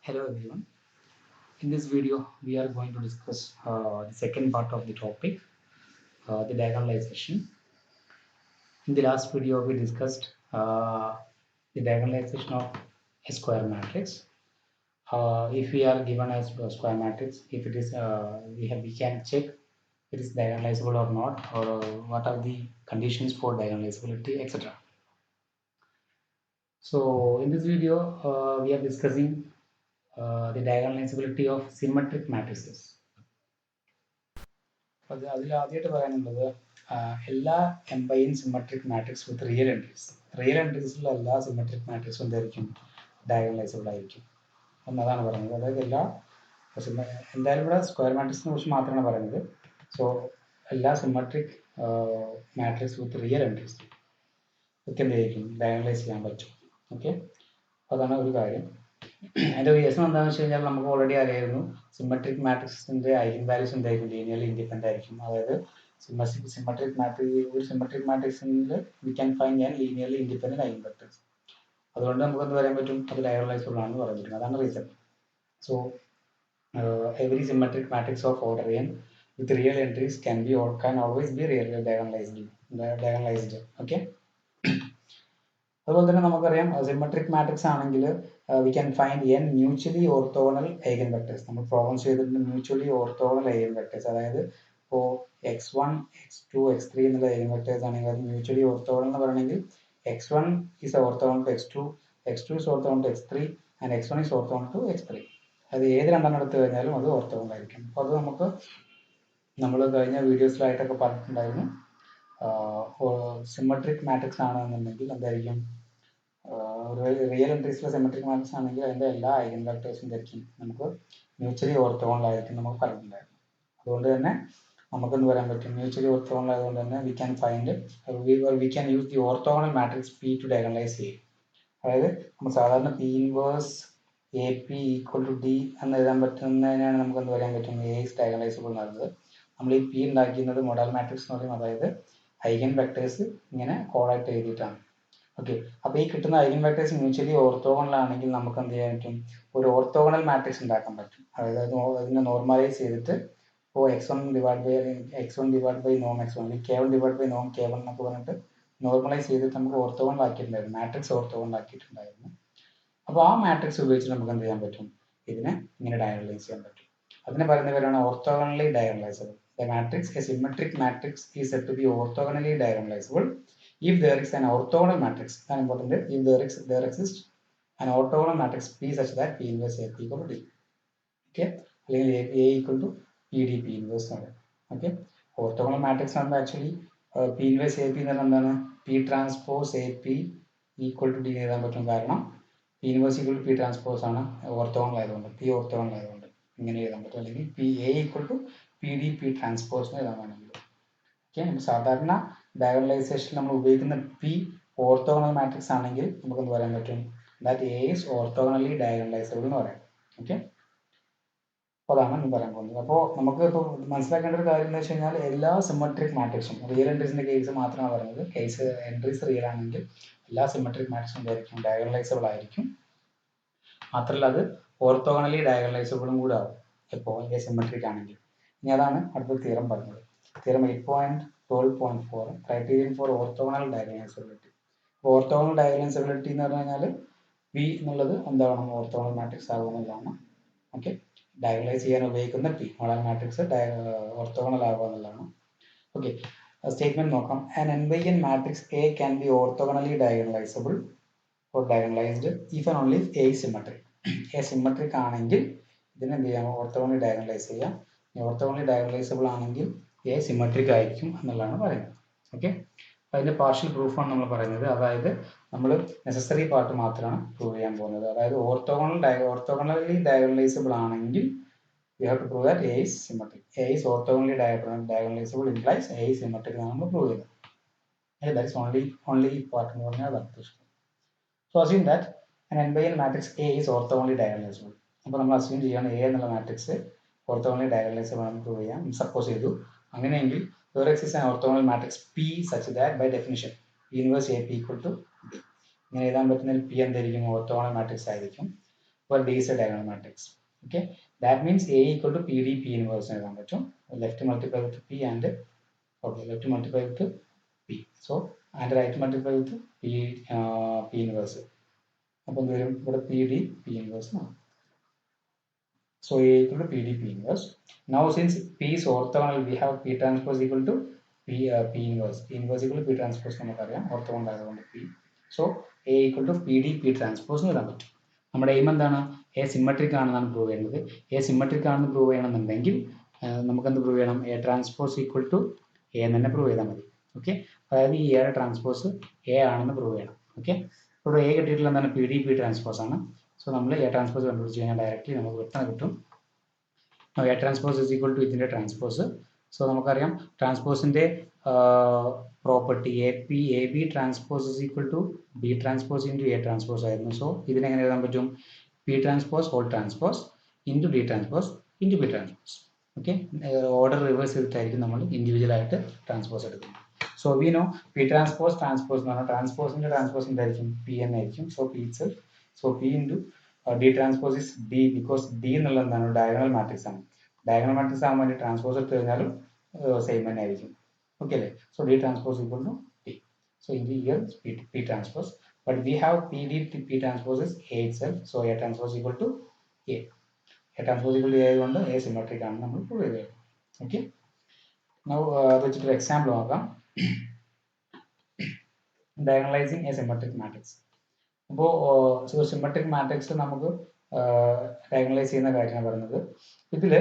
Hello everyone. In this video, we are going to discuss the second part of the topic, the diagonalization. In the last video, we discussed the diagonalization of a square matrix. If we are given as a square matrix, if it is, we can check it is diagonalizable or not, or what are the conditions for diagonalizability, etc. So in this video, we are discussing the diagonalizability of symmetric matrices. അതിൽ ആദ്യമായിട്ട് പറയാനുള്ളത് എല്ലാ എംബൈൻ symmetric matrix വിത്ത് real എൻട്രീസിലുള്ള എല്ലാ symmetric മാട്രിക്സും എന്തായിരിക്കും diagonalisable ആയിരിക്കും എന്നതാണ് പറയുന്നത്. അതായത് എന്തായാലും ഇവിടെ സ്ക്വയർ മാട്രിക്സിനെ കുറിച്ച് മാത്രമാണ് പറയുന്നത്. സോ എല്ലാ സിമെട്രിക് മാട്രിക്സ് വിത്ത് റിയൽ എൻട്രീസ് ഒക്കെ എന്തായിരിക്കും ഡയഗണലൈസ് ചെയ്യാൻ പറ്റും. ഓക്കെ, അതാണ് ഒരു കാര്യം. അതിൻ്റെ റീസൺ എന്താണെന്ന് വെച്ച് കഴിഞ്ഞാൽ നമുക്ക് ഓൾറെഡി അറിയായിരുന്നു സിമെട്രിക് മാട്രിക്സിന്റെ ഐഗൻ വാല്യൂസ് എന്തായിരിക്കും ലീനിയർലി ഇൻഡിപെൻഡന്റ് ആയിരിക്കും. അതായത് സിമെട്രിക് മാട്രിക്സിൽ we can find an linearly independent eigen vectors. അതുകൊണ്ട് നമുക്ക് എന്ത് പറയാൻ പറ്റും, അത് ഡയഗണലൈസബിൾ ആണെന്ന് പറയാൻ പറ്റും. അതാണ് reason. So every symmetric matrix of order n with real entries can always be diagonalized. Okay, അതുപോലെ തന്നെ നമുക്കറിയാം സിമെട്രിക് മാട്രിക്സ് ആണെങ്കിൽ we can find N mutually orthogonal eigen vectors. നമ്മൾ പ്രോബ്ലം ചെയ്തിട്ടുണ്ട് മ്യൂച്വലി ഓർത്തോഗണൽ ഐഗൻ വെക്ടേഴ്സ്. അതായത് ഇപ്പോൾ x1 x2 x3 എന്നുള്ള eigen vectors ആണെങ്കിൽ അത് മ്യൂച്വലി ഓർത്തോഗണൽ എന്ന് പറയണമെങ്കിൽ x1 is orthogonal to x2, x2 is orthogonal to x3 and x1 is orthogonal to x3. അത് ഏത് രണ്ടെണ്ണം എടുത്തു കഴിഞ്ഞാലും അത് ഓർത്തോഗണൽ ആയിരിക്കും. അപ്പോൾ അത് നമുക്ക് നമ്മൾ കഴിഞ്ഞ വീഡിയോസിലായിട്ടൊക്കെ പറഞ്ഞിട്ടുണ്ടായിരുന്നു. സിമെട്രിക് മാട്രിക്സ് ആണെന്നുണ്ടെങ്കിൽ എന്തായിരിക്കും, റിയൽ എൻട്രീസിലെ സിമെട്രിക് മാട്രിക്സ് ആണെങ്കിൽ അതിൻ്റെ എല്ലാ ഐഗൻ വെക്ടേഴ്സും എന്തായിരിക്കും നമുക്ക് മ്യൂച്വലി ഓർത്തോഗണൽ ആയിരിക്കും നമുക്ക് പറഞ്ഞിട്ടുണ്ടായിരുന്നു. അതുകൊണ്ട് തന്നെ നമുക്ക് എന്ത് പറയാൻ പറ്റും, മ്യൂച്വലി ഓർത്തോഗണൽ ആയതുകൊണ്ട് തന്നെ we can use the orthogonal matrix P to diagonalize ചെയ്യും. അതായത് നമ്മൾ സാധാരണ P inverse A P equal to D എന്ന് എഴുതാൻ പറ്റുന്നതിനാണ് നമുക്ക് എന്ത് പറയാൻ പറ്റും, എ ഇസ് ഡയഗണലൈസബിൾ എന്ന് പറയുന്നത്. നമ്മൾ ഈ പി ഉണ്ടാക്കുന്നത് മോഡൽ മാട്രിക്സ് എന്ന് പറയും. അതായത് ഐഗൻ വെക്ടേഴ്സ് ഇങ്ങനെ കോഡായിട്ട് എഴുതിയിട്ടാണ്. ഓക്കെ, അപ്പോൾ ഈ കിട്ടുന്ന ഐഗൻ വെക്ടേഴ്സ് മ്യൂച്വലി ഓർത്തോഗണൽ ആണെങ്കിൽ നമുക്ക് എന്ത് ചെയ്യാൻ പറ്റും, ഒരു ഓർത്തോഗണൽ മാട്രിക്സ് ഉണ്ടാക്കാൻ പറ്റും. അതായത് അതിനെ നോർമലൈസ് ചെയ്തിട്ട് ഇപ്പോൾ x1 divide by Noam x1 അല്ലെങ്കിൽ k1 ഡിവൈഡ് ബൈ നോം k1 എന്നൊക്കെ പറഞ്ഞിട്ട് നോർമലൈസ് ചെയ്തിട്ട് നമുക്ക് ഓർത്തോഗണൽ ആക്കിയിട്ടുണ്ടായിരുന്നു, മാട്രിക്സ് ഓർത്തോഗണൽ ആക്കിയിട്ടുണ്ടായിരുന്നു. അപ്പോൾ ആ മാട്രിക്സ് ഉപയോഗിച്ച് നമുക്ക് എന്ത് ചെയ്യാൻ പറ്റും, ഇതിനെ ഇങ്ങനെ ഡയഗണലൈസ് ചെയ്യാൻ പറ്റും. അതിനെ പറയുന്ന പേരാണ് orthogonally diagonalisable. The matrix, a symmetric matrix, is said to be orthogonally diagonalizable if there is an orthogonal matrix. That's important. If there exists an orthogonal matrix P such that P inverse AP equal to D. Okay, A equal to PD P inverse. Okay, orthogonal matrix ആണ് actually P inverse AP എന്ന് പറഞ്ഞാൽ എന്താണ്, P transpose AP equal to D എഴുതാൻ പറ്റും. കാരണം P inverse equal to P transpose ആണ് orthogonal ആയതുകൊണ്ട്, P orthogonal ആയതുകൊണ്ട് ഇങ്ങനെ എഴുതാൻ പറ്റും. അല്ലെങ്കിൽ P A equal to PD P transpose എന്ന് എഴുതാൻ വേണമെങ്കിൽ. ഓക്കെ, സാധാരണ ഡയഗണലൈസേഷൻ നമ്മൾ ഉപയോഗിക്കുന്ന പി ഓർത്തോഗണൽ മാട്രിക്സ് ആണെങ്കിൽ നമുക്ക് എന്ത് പറയാൻ പറ്റും, that A is orthogonally diagonalisable എന്ന് പറയാം. ഓക്കെ, അപ്പോൾ അതാണ് ഞാൻ പറയാൻ പോകുന്നത്. അപ്പോൾ നമുക്ക് ഇപ്പോൾ മനസ്സിലാക്കേണ്ട ഒരു കാര്യം എന്ന് വെച്ച് കഴിഞ്ഞാൽ എല്ലാ സിമെട്രിക് മാട്രിക്സും, റിയൽ എൻട്രീസിൻ്റെ കേസ് മാത്രമാണ് പറയുന്നത്. കേസ് എൻട്രീസ് റിയൽ ആണെങ്കിൽ എല്ലാ സിമെട്രിക് മാട്രിക്സും എന്തായിരിക്കും, ഡയഗണലൈസബിൾ ആയിരിക്കും. മാത്രമല്ല അത് ഓർത്തോഗണലി ഡയഗണലൈസബിളും കൂടെ ആവും എപ്പോൾ സിമെട്രിക് ആണെങ്കിൽ. ഇനി അതാണ് അടുത്ത തിയറം പറഞ്ഞത്. Theorem 8.12.4 criterion for orthogonal diagonalizability. Orthogonal diagonalizability എന്ന് പറഞ്ഞു കഴിഞ്ഞാൽ പി എന്നുള്ളത് എന്താവണം, ഓർത്തോഗണൽ മാട്രിക്സ് ആകുമെന്നുള്ളതാണ്. ഓക്കെ, ഡയഗണലൈസ് ചെയ്യാൻ ഉപയോഗിക്കുന്ന പി മോഡൽ മാട്രിക്സ് ഓർത്തോഗണൽ ആകുക എന്നുള്ളതാണ്. ഓക്കെ, സ്റ്റേറ്റ്മെന്റ് നോക്കാം. An n/n matrix A can be orthogonally diagonalizable or diagonalized if and only if A is symmetric. A symmetric ആണെങ്കിൽ ഇതിനെ എന്ത് ചെയ്യാം, ഓർത്തോഗണലി ഡയഗണലൈസ് ചെയ്യാം. ഓർത്തോഗണലി ഡയഗണലൈസബിൾ ആണെങ്കിൽ എ സിമെട്രിക് ആയിരിക്കും എന്നുള്ളതാണ് പറയുന്നത്. ഓക്കെ, അതിൻ്റെ പാർഷ്യൽ പ്രൂഫാണ് നമ്മൾ പറയുന്നത്. അതായത് നമ്മൾ നെസസറി പാർട്ട് മാത്രമാണ് പ്രൂവ് ചെയ്യാൻ പോകുന്നത്. അതായത് ഓർത്തോഗണലി ഡയഗണലൈസബിൾ ആണെങ്കിൽ you have to prove that A is symmetric. A is orthogonally diagonalizable implies A is symmetric എന്നാണ് നമ്മൾ പ്രൂവ് ചെയ്യുന്നത്. ദാറ്റ് ഇസ് ഓൺലി പാർട്ട് എന്ന് പറഞ്ഞാൽ അതാണ്. So assume that an n/n matrix A is orthogonally diagonalizable. അപ്പോൾ നമ്മൾ assume ചെയ്യാണ് A എന്നുള്ള മാട്രിക്സ് ഓർത്തോഗണലി ഡയഗണലൈസബിൾ ആണെന്ന് പ്രൂവ് ചെയ്യാം. സപ്പോസ് ചെയ്തു. അങ്ങനെയെങ്കിൽ there exists an orthogonal matrix P such that by definition P inverse AP equal to D. ഇങ്ങനെ എഴുതാൻ പറ്റുന്നതിൽ P എന്തായിരിക്കും, ഓർത്തോഗണൽ മാട്രിക്സ് ആയിരിക്കും. for D is a diagonal matrix. Okay, that means A equal to PD P inverse എഴുതാൻ പറ്റും. Left multiply with P and left multiply with P. So and right multiply with P inverse. അപ്പോൾ എന്ത് വരും? ഇവിടെ PD P inverse ആണ്. So A equal to PD P inverse. Now since P is orthogonal, we have P transpose equal to P inverse. P inverse equal to P transpose നമുക്കറിയാം, orthogonal ആയതുകൊണ്ട് P. So A equal to PD P transpose എന്ന് എഴുതാൻ പറ്റും. നമ്മുടെ aim എന്താണ്? A symmetric ആണെന്നാണ് prove ചെയ്യുന്നത്. A symmetric ആണെന്ന് പ്രൂവ് ചെയ്യണമെന്നുണ്ടെങ്കിൽ നമുക്ക് എന്ത് പ്രൂവ് ചെയ്യണം? A transpose equal to A എന്ന് തന്നെ പ്രൂവ് ചെയ്താൽ മതി. ഓക്കെ, അതായത് ഈ എയുടെ ട്രാൻസ്പോസ് എ ആണെന്ന് പ്രൂവ് ചെയ്യണം. ഓക്കെ, ഇവിടെ എ കിട്ടിയിട്ടുള്ള എന്താണ്? പി ഡി പി ട്രാൻസ്പോസ് ആണ്. സോ നമ്മൾ എ ട്രാൻസ്പോസ് കണ്ടുപിടിച്ച് കഴിഞ്ഞാൽ ഡയറക്റ്റ്ലി നമുക്ക് പെട്ടെന്ന് കിട്ടും. A transpose is equal to ഇതിൻ്റെ ട്രാൻസ്പോസ്. സോ നമുക്കറിയാം ട്രാൻസ്പോസിൻ്റെ property A B transpose is equal to B transpose into A transpose ആയിരുന്നു. സോ ഇതിനെങ്ങനെ എഴുതാൻ പറ്റും? P transpose whole transpose into D transpose into B transpose. Okay, order reverse ചെയ്തിട്ടായിരിക്കും നമ്മൾ individual ആയിട്ട് ട്രാൻസ്പോസ് എടുക്കുന്നത്. So we know P transpose transpose എന്ന് പറഞ്ഞാൽ ട്രാൻസ്പോസിൻ്റെ ട്രാൻസ്പോസ് എന്തായിരിക്കും? പി എൻ ആയിരിക്കും. So P itself. So P into D transpose is D, because D എന്നുള്ള എന്താണ്? ഡയഗണൽ മാട്രിക്സ് ആണ്. ഡയഗണൽ മാട്രിക്സ് ആകുമ്പോൾ വേണ്ടി ട്രാൻസ്പോസ് എടുത്തു കഴിഞ്ഞാലും സെയിം തന്നെ ആയിരിക്കും. ഓക്കെ അല്ലേ? So D transpose equal to D. So in the year P transpose, but we have PD P transpose is A itself. So A transpose equal to A. A transpose equal to A ആയതുകൊണ്ട് A symmetric ആണ് നമ്മൾ prove ചെയ്തത്. Okay, now അത് വെച്ചിട്ട് ഒരു example നോക്കാം. Diagonalizing a symmetric matrix. അപ്പോൾ symmetric matrix നമുക്ക് ഡയഗണലൈസ് ചെയ്യുന്ന കാര്യമാണ് പറയുന്നത്. ഇതിൽ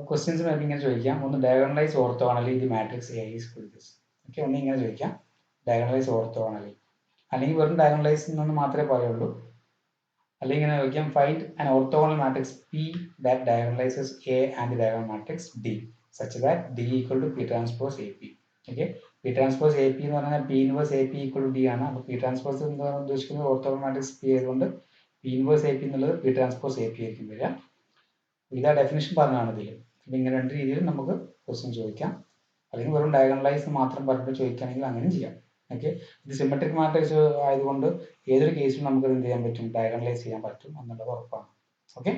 ക്വസ്റ്റ്യൻസ് നമുക്ക് ഇങ്ങനെ ചോദിക്കാം. ഒന്ന്, diagonalize orthogonally the matrix A is this. Okay, ഒന്ന് ഇങ്ങനെ ചോദിക്കാം, ഡയഗണലൈസ് ഓർത്തോഗണലി. അല്ലെങ്കിൽ വെറും ഡയഗണലൈസ് എന്ന് മാത്രമേ പറയുള്ളൂ. അല്ലെങ്കിൽ ഇങ്ങനെ ചോദിക്കാം, find an orthogonal matrix P that diagonalizes A and diagonal matrix D such that D equal to P transpose A P. Okay, P transpose A P എന്ന് പറഞ്ഞാൽ P inverse A P equal to D ആണ്. അപ്പോൾ P transpose എന്ന് പറഞ്ഞാൽ ഉദ്ദേശിക്കുന്നത് orthogonal matrix P ആയതുകൊണ്ട് P inverse A P എന്നുള്ളത് P transpose A P ആയിരിക്കും വരിക. ഇതാ ഡെഫിനിഷൻ പറഞ്ഞാണ് ഇതിൽ. അപ്പോൾ ഇങ്ങനെ രണ്ട് രീതിയിൽ നമുക്ക് ക്വസ്റ്റ്യൻ ചോദിക്കാം. അല്ലെങ്കിൽ വെറും ഡയഗണലൈസ് മാത്രം പറഞ്ഞിട്ട് ചോദിക്കുകയാണെങ്കിൽ അങ്ങനെയും ചെയ്യാം. ഓക്കെ, ഇത് സിമെട്രിക് മാട്രിക്സ് ആയതുകൊണ്ട് ഏതൊരു കേസിലും നമുക്ക് എന്ത് ചെയ്യാൻ പറ്റും? ഡയഗണലൈസ് ചെയ്യാൻ പറ്റും എന്നുള്ളത് ഉറപ്പാണ്. ഓക്കെ,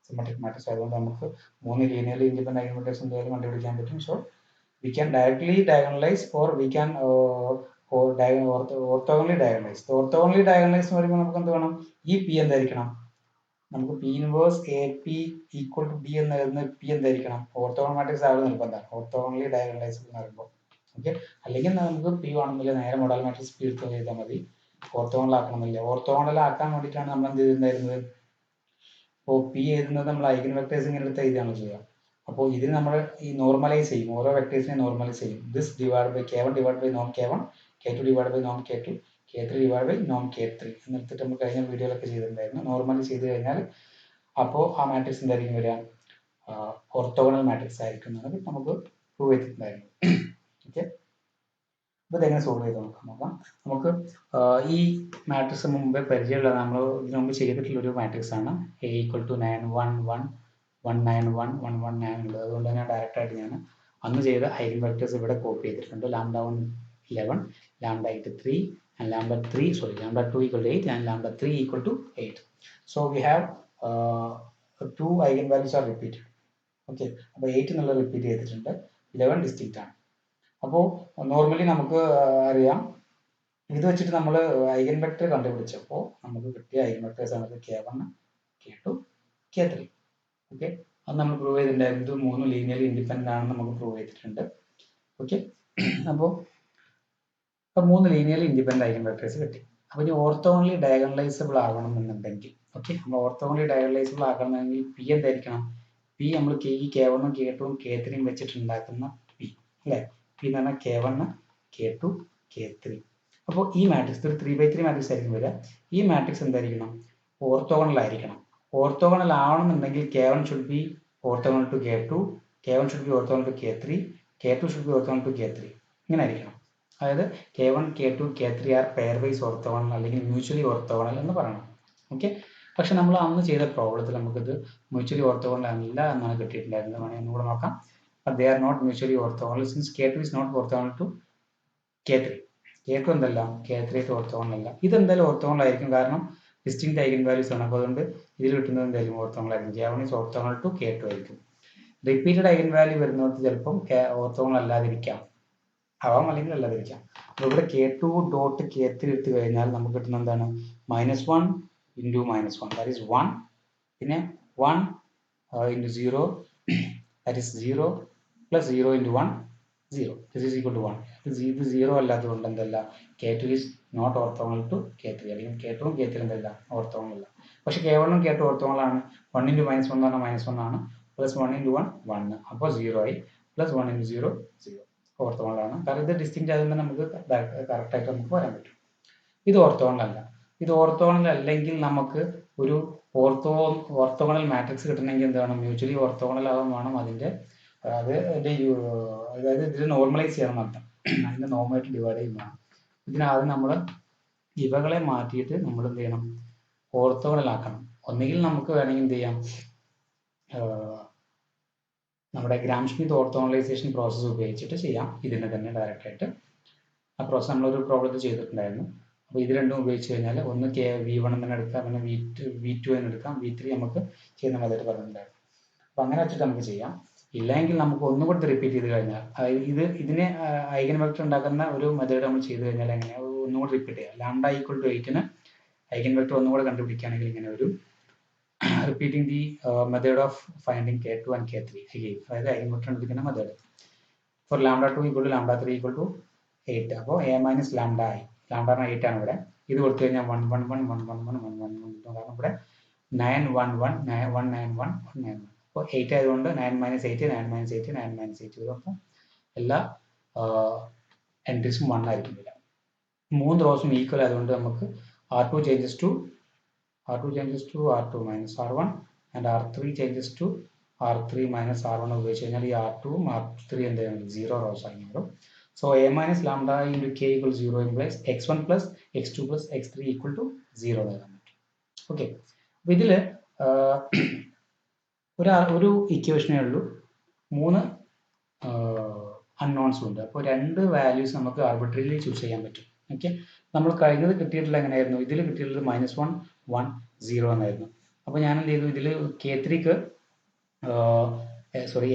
സിമെട്രിക് മാട്രിക്സ് ആയതുകൊണ്ട് നമുക്ക് 3 ലീനിയർലി ഇൻഡിപെൻഡന്റ് ഐഗൻവെക്ടേഴ്സ് എന്തായാലും കണ്ടുപിടിക്കാൻ പറ്റും. So we can directly diagonalize or we can orthogonally diagonalize. Orthogonally diagonalize എന്ന് പറയുമ്പോൾ നമുക്ക് എന്ത് വേണം? ഈ പി എന്തായിരിക്കണം? നമുക്ക് P inverse A P equal to D എന്ന് എഴുതുന്ന പി എന്തായിരിക്കണം? ഓർത്തോഗണൽ മാട്രിക്സ് ആവുന്ന നിർബന്ധമാണ് ഓർത്തോഗണലി ഡയഗണലൈസ് എന്ന് പറയുമ്പോൾ. ഓക്കെ, അല്ലെങ്കിൽ നമുക്ക് പി വേണമെന്നില്ല, നേരെ മോഡൽ മാട്രിക്സ് പി എടുത്ത് ചെയ്താൽ മതി. ഓർത്തോഗണൽ ആക്കണമെന്നില്ല. ഓർത്തോഗണൽ ആക്കാൻ വേണ്ടിയിട്ടാണ് നമ്മൾ എന്ത് ചെയ്തിട്ടുണ്ടായിരുന്നത്? അപ്പോൾ പി എഴുതുന്നത് നമ്മൾ ഐഗൻ വെക്ടേഴ്സ് ഇങ്ങനെ എടുത്ത് എഴുതുകയാണ് ചെയ്യുക. അപ്പോൾ ഇതിന് നമ്മൾ ഈ നോർമലൈസ് ചെയ്യും, ഓരോ വെക്ടേഴ്സിനെ നോർമലൈസ് ചെയ്യും. This divide by K1 divide by നോം K1, K2 ഡിവൈഡ് ബൈ നോം K2, K3 ഡിവൈഡ് ബൈ നോം K3 എന്നെടുത്തിട്ട് നമ്മൾ കഴിഞ്ഞ വീഡിയോയിലൊക്കെ ചെയ്തിട്ടുണ്ടായിരുന്നു. നോർമലൈസ് ചെയ്ത് കഴിഞ്ഞാൽ അപ്പോൾ ആ മാട്രിക്സ് എന്തായിരിക്കും വരിക? ഓർത്തോഗണൽ മാട്രിക്സ് ആയിരിക്കും എന്നാണ് നമുക്ക് പ്രൂവ് ചെയ്തിട്ടുണ്ടായിരുന്നു. ഓക്കെ, അപ്പോൾ ഇതെങ്ങനെ സോൾവ് ചെയ്ത് നോക്കാം. നമുക്ക് ഈ മാട്രിക്സ് മുമ്പേ പരിചയമുള്ള നമ്മൾ ഇതിനു മുമ്പ് ചെയ്തിട്ടുള്ളൊരു മാട്രിക്സ് ആണ് എ ഈക്വൽ ടു 9 1 1 1 9 1 1 1 9 ഉള്ളത്. അതുകൊണ്ട് തന്നെ ഡയറക്റ്റായിട്ട് ഞാൻ അന്ന് ചെയ്ത ഐഗൻ വെക്ടേഴ്സ് ഇവിടെ കോപ്പി ചെയ്തിട്ടുണ്ട്. Lambda 1 11, lambda 8 3, and lambda 2 equal to 8 and lambda 3 equal to 8. So we have 2 eigenvalues are repeated. Okay, അപ്പോൾ 8 എന്നുള്ള റിപ്പീറ്റ് ചെയ്തിട്ടുണ്ട്, 11 ഡിസ്റ്റിങ്ക്റ്റ് ആണ്. അപ്പോൾ നോർമലി നമുക്ക് അറിയാം, ഇത് വെച്ചിട്ട് നമ്മൾ ഐഗൻ വെക്ടർ കണ്ടുപിടിച്ചപ്പോൾ നമുക്ക് കിട്ടിയ ഐഗൻ വെക്ടേഴ്സ് ആണ് K1, K2, K3. ഓക്കെ, അത് നമ്മൾ പ്രൂവ് ചെയ്തിട്ടുണ്ടായിരുന്നു. ഇത് 3 ലീനിയർലി ഇൻഡിപെൻഡന്റ് ആണെന്ന് നമുക്ക് പ്രൂവ് ചെയ്തിട്ടുണ്ട്. ഓക്കെ, അപ്പോൾ 3 ലീനിയർലി ഇൻഡിപെൻഡന്റ് ഐഗൻ വെക്ടേഴ്സ് കിട്ടി. അപ്പോൾ ഇനി ഓർത്തോഗണലി ഡയഗണലൈസബിൾ ആകണം എന്നുണ്ടെങ്കിൽ, ഓക്കെ, നമ്മൾ ഓർത്തോഗണലി ഡയഗണലൈസബിൾ ആക്കണമെങ്കിൽ പി എന്തായിരിക്കണം? പി നമ്മൾ ഈ K1 K2 K3 വെച്ചിട്ടുണ്ടാക്കുന്ന പി അല്ലേ? പി എന്ന് പറഞ്ഞാൽ K1 K2 K3. അപ്പോൾ ഈ മാട്രിക്സ് ഒരു 3x3 മാട്രിക്സ് ആയിരിക്കും വരിക. ഈ മാട്രിക്സ് എന്തായിരിക്കണം? ഓർത്തോഗണൽ ആയിരിക്കണം. ഓർത്തോഗണൽ ആവണമെന്നുണ്ടെങ്കിൽ K1 should be orthogonal to K2, K1 should be orthogonal to K3, K2 should be orthogonal to K3. ഇങ്ങനെ ആയിരിക്കണം. അതായത് K1 K2 K3 are pairwise orthogonal അല്ലെങ്കിൽ മ്യൂച്വലി ഓർത്തോഗണൽ എന്ന് പറയണം. ഓക്കെ, പക്ഷെ നമ്മൾ അന്ന് ചെയ്ത പ്രോബ്ലത്തിൽ നമുക്കിത് മ്യൂച്വലി ഓർത്തോഗണൽ അല്ല എന്നാണ് കിട്ടിയിട്ടുണ്ടായിരുന്നത്. വേണമെങ്കിൽ ഒന്നുകൂടെ നോക്കാം. But they are not mutually orthogonal since K2 is not orthogonal to K3. K2 എന്തല്ല K3 ഓർത്തോഗണൽ അല്ല. ഇതെന്തായാലും ഓർത്തോഗണൽ ആയിരിക്കും, കാരണം ഡിസ്റ്റിങ്ക്റ്റ് ഐഗൻ വാല്യൂസ് ആണ്. അപ്പോൾ അതുകൊണ്ട് ഇതിൽ കിട്ടുന്നത് എന്തായിരിക്കും? ഓർത്തോഗണൽ ആയിരിക്കും. K1 is orthogonal to K2 ആയിരിക്കും. റിപ്പീറ്റഡ് ഐഗൻ വാല്യൂ വരുന്നത് ചിലപ്പം ഓർത്തോഗണൽ അല്ലാതിരിക്കാം, ആവാം, അല്ലെങ്കിൽ അല്ലാതിരിക്കാം. അപ്പോൾ ഇവിടെ K2 ഡോട്ട് K3 എടുത്തു കഴിഞ്ഞാൽ നമുക്ക് കിട്ടുന്ന എന്താണ്? -1 ഇൻറ്റു -1, ദാറ്റ് ഈസ് 1, പിന്നെ 1 into 0, that is 0, plus 0 into 1, 0. This is equal to 1. ഇത് 0 അല്ലാത്തതുകൊണ്ട് എന്തല്ല, K2 is not orthogonal to K3, അല്ലെങ്കിൽ K2 ഉം K3 എന്തല്ല, ഓർത്തോഗണൽ അല്ല. പക്ഷേ K1 ഉം K2 ഓർത്തോഗണൽ ആണ്. 1 ഇൻറ്റു -1 എന്ന് പറഞ്ഞാൽ -1 ആണ്, പ്ലസ് 1 ഇൻറ്റു 1 1, അപ്പോൾ 0 ആയി, പ്ലസ് 1 ഇൻറ്റു 0 0, ഓർത്തോഗണൽ ആണ്. കാരണം ഇത് ഡിസ്റ്റിങ്ക്റ്റ് ആയതുകൊണ്ട് നമുക്ക് കറക്റ്റായിട്ട് നമുക്ക് വരാൻ പറ്റും. ഇത് ഓർത്തോഗണൽ അല്ല. ഇത് ഓർത്തോഗണൽ അല്ലെങ്കിൽ നമുക്ക് ഒരു ഓർത്തോഗണൽ മാട്രിക്സ് കിട്ടണമെങ്കിൽ എന്താണ്? മ്യൂച്വലി ഓർത്തോഗണൽ ആവാൻ വേണം അതിൻ്റെ അതായത് ഇതിൽ നോർമലൈസ് ചെയ്യണം എന്നർത്ഥം. അതിൻ്റെ നോർമായിട്ട് ഡിവൈഡ് ചെയ്യുന്നതാണ്. ഇതിനാദ്യം നമ്മൾ ഇവകളെ മാറ്റിയിട്ട് നമ്മൾ എന്ത് ചെയ്യണം? ഓർത്തോഗണൽ ആക്കണം. ഒന്നുകിൽ നമുക്ക് വേണമെങ്കിൽ എന്ത് ചെയ്യാം, നമ്മുടെ ഗ്രാം-ഷ്മിത്ത് ഓർത്തോഗണലൈസേഷൻ പ്രോസസ്സ് ഉപയോഗിച്ചിട്ട് ചെയ്യാം. ഇതിനെ തന്നെ ഡയറക്റ്റായിട്ട് ആ പ്രോസസ്സ് നമ്മളൊരു പ്രോബ്ലത്തിൽ ചെയ്തിട്ടുണ്ടായിരുന്നു. അപ്പോൾ ഇത് രണ്ടും ഉപയോഗിച്ച് കഴിഞ്ഞാൽ ഒന്ന് V1 തന്നെ എടുക്കാം, പിന്നെ V2 തന്നെ എടുക്കാം, V3 നമുക്ക് ചെയ്യുന്ന മെത്തേഡ് പറഞ്ഞിട്ടുണ്ടായിരുന്നു. അപ്പോൾ അങ്ങനെ വെച്ചിട്ട് നമുക്ക് ചെയ്യാം. ഇല്ലെങ്കിൽ നമുക്ക് ഒന്നും കൂടി റിപ്പീറ്റ് ചെയ്ത് കഴിഞ്ഞാൽ, അതായത് ഇതിനെ ഐഗൻ വെക്ടർ ഉണ്ടാക്കുന്ന ഒരു മെത്തേഡ് നമ്മൾ ചെയ്ത് കഴിഞ്ഞാൽ എങ്ങനെ ഒന്നും കൂടി റിപ്പീറ്റ് ചെയ്യാം. ലാംഡ ഈക്വൽ ടു 8ന് ഐഗൻ വെക്ടർ ഒന്നും കൂടെ കണ്ടുപിടിക്കുകയാണെങ്കിൽ ഇങ്ങനെ ഒരു repeating the method of finding K2 and K3 again, അതായത് ഐഗൻ വെക്ടർ കണ്ടുപിടിക്കുന്ന method. For lambda 2 equal to lambda 3 equal to 8, അപ്പോൾ A മൈനസ് ലാംഡ ആയി. ലാംഡ 8 ആണ് ഇവിടെ. ഇത് കൊടുത്തു കഴിഞ്ഞാൽ 1 1 1 1 1 1 1 1 1, കാരണം ഇവിടെ 9 1 1 1 9 1 1 9 1. അപ്പോൾ 8 ആയതുകൊണ്ട് 9 മൈനസ് 8 9 മൈനസ് 8 9 മൈനസ് 8 വരും. അപ്പോൾ എല്ലാ എൻട്രീസും 1 ആയിരിക്കും വരിക. 3 റോസും ഈക്വൽ ആയതുകൊണ്ട് നമുക്ക് R2 changes to R2 minus R1 and R3 changes to R3 minus R1 ഉപയോഗിച്ച് കഴിഞ്ഞാൽ ഈ R2 ഉം R3 എന്താണ് 0 റോസ് ആയി മാറും. So A minus lambda into K equals 0 implies x1 plus x2 plus x3 equal to 0 എഴുതാൻ പറ്റും. Okay, അപ്പോൾ ഇതിൽ ഒരു ഇക്വേഷനേ ഉള്ളൂ, 3 അൺനോൺസും ഉണ്ട്. അപ്പോൾ 2 വാല്യൂസ് നമുക്ക് ആർബിട്രറിലി ചൂസ് ചെയ്യാൻ പറ്റും. ഓക്കെ, നമ്മൾ കഴിഞ്ഞത് കിട്ടിയിട്ടുള്ള എങ്ങനെയായിരുന്നു? ഇതിൽ കിട്ടിയിട്ടുള്ളത് -1 1 0 എന്നായിരുന്നു. അപ്പോൾ ഞാൻ എന്ത് ചെയ്തു? ഇതിൽ K3ക്ക്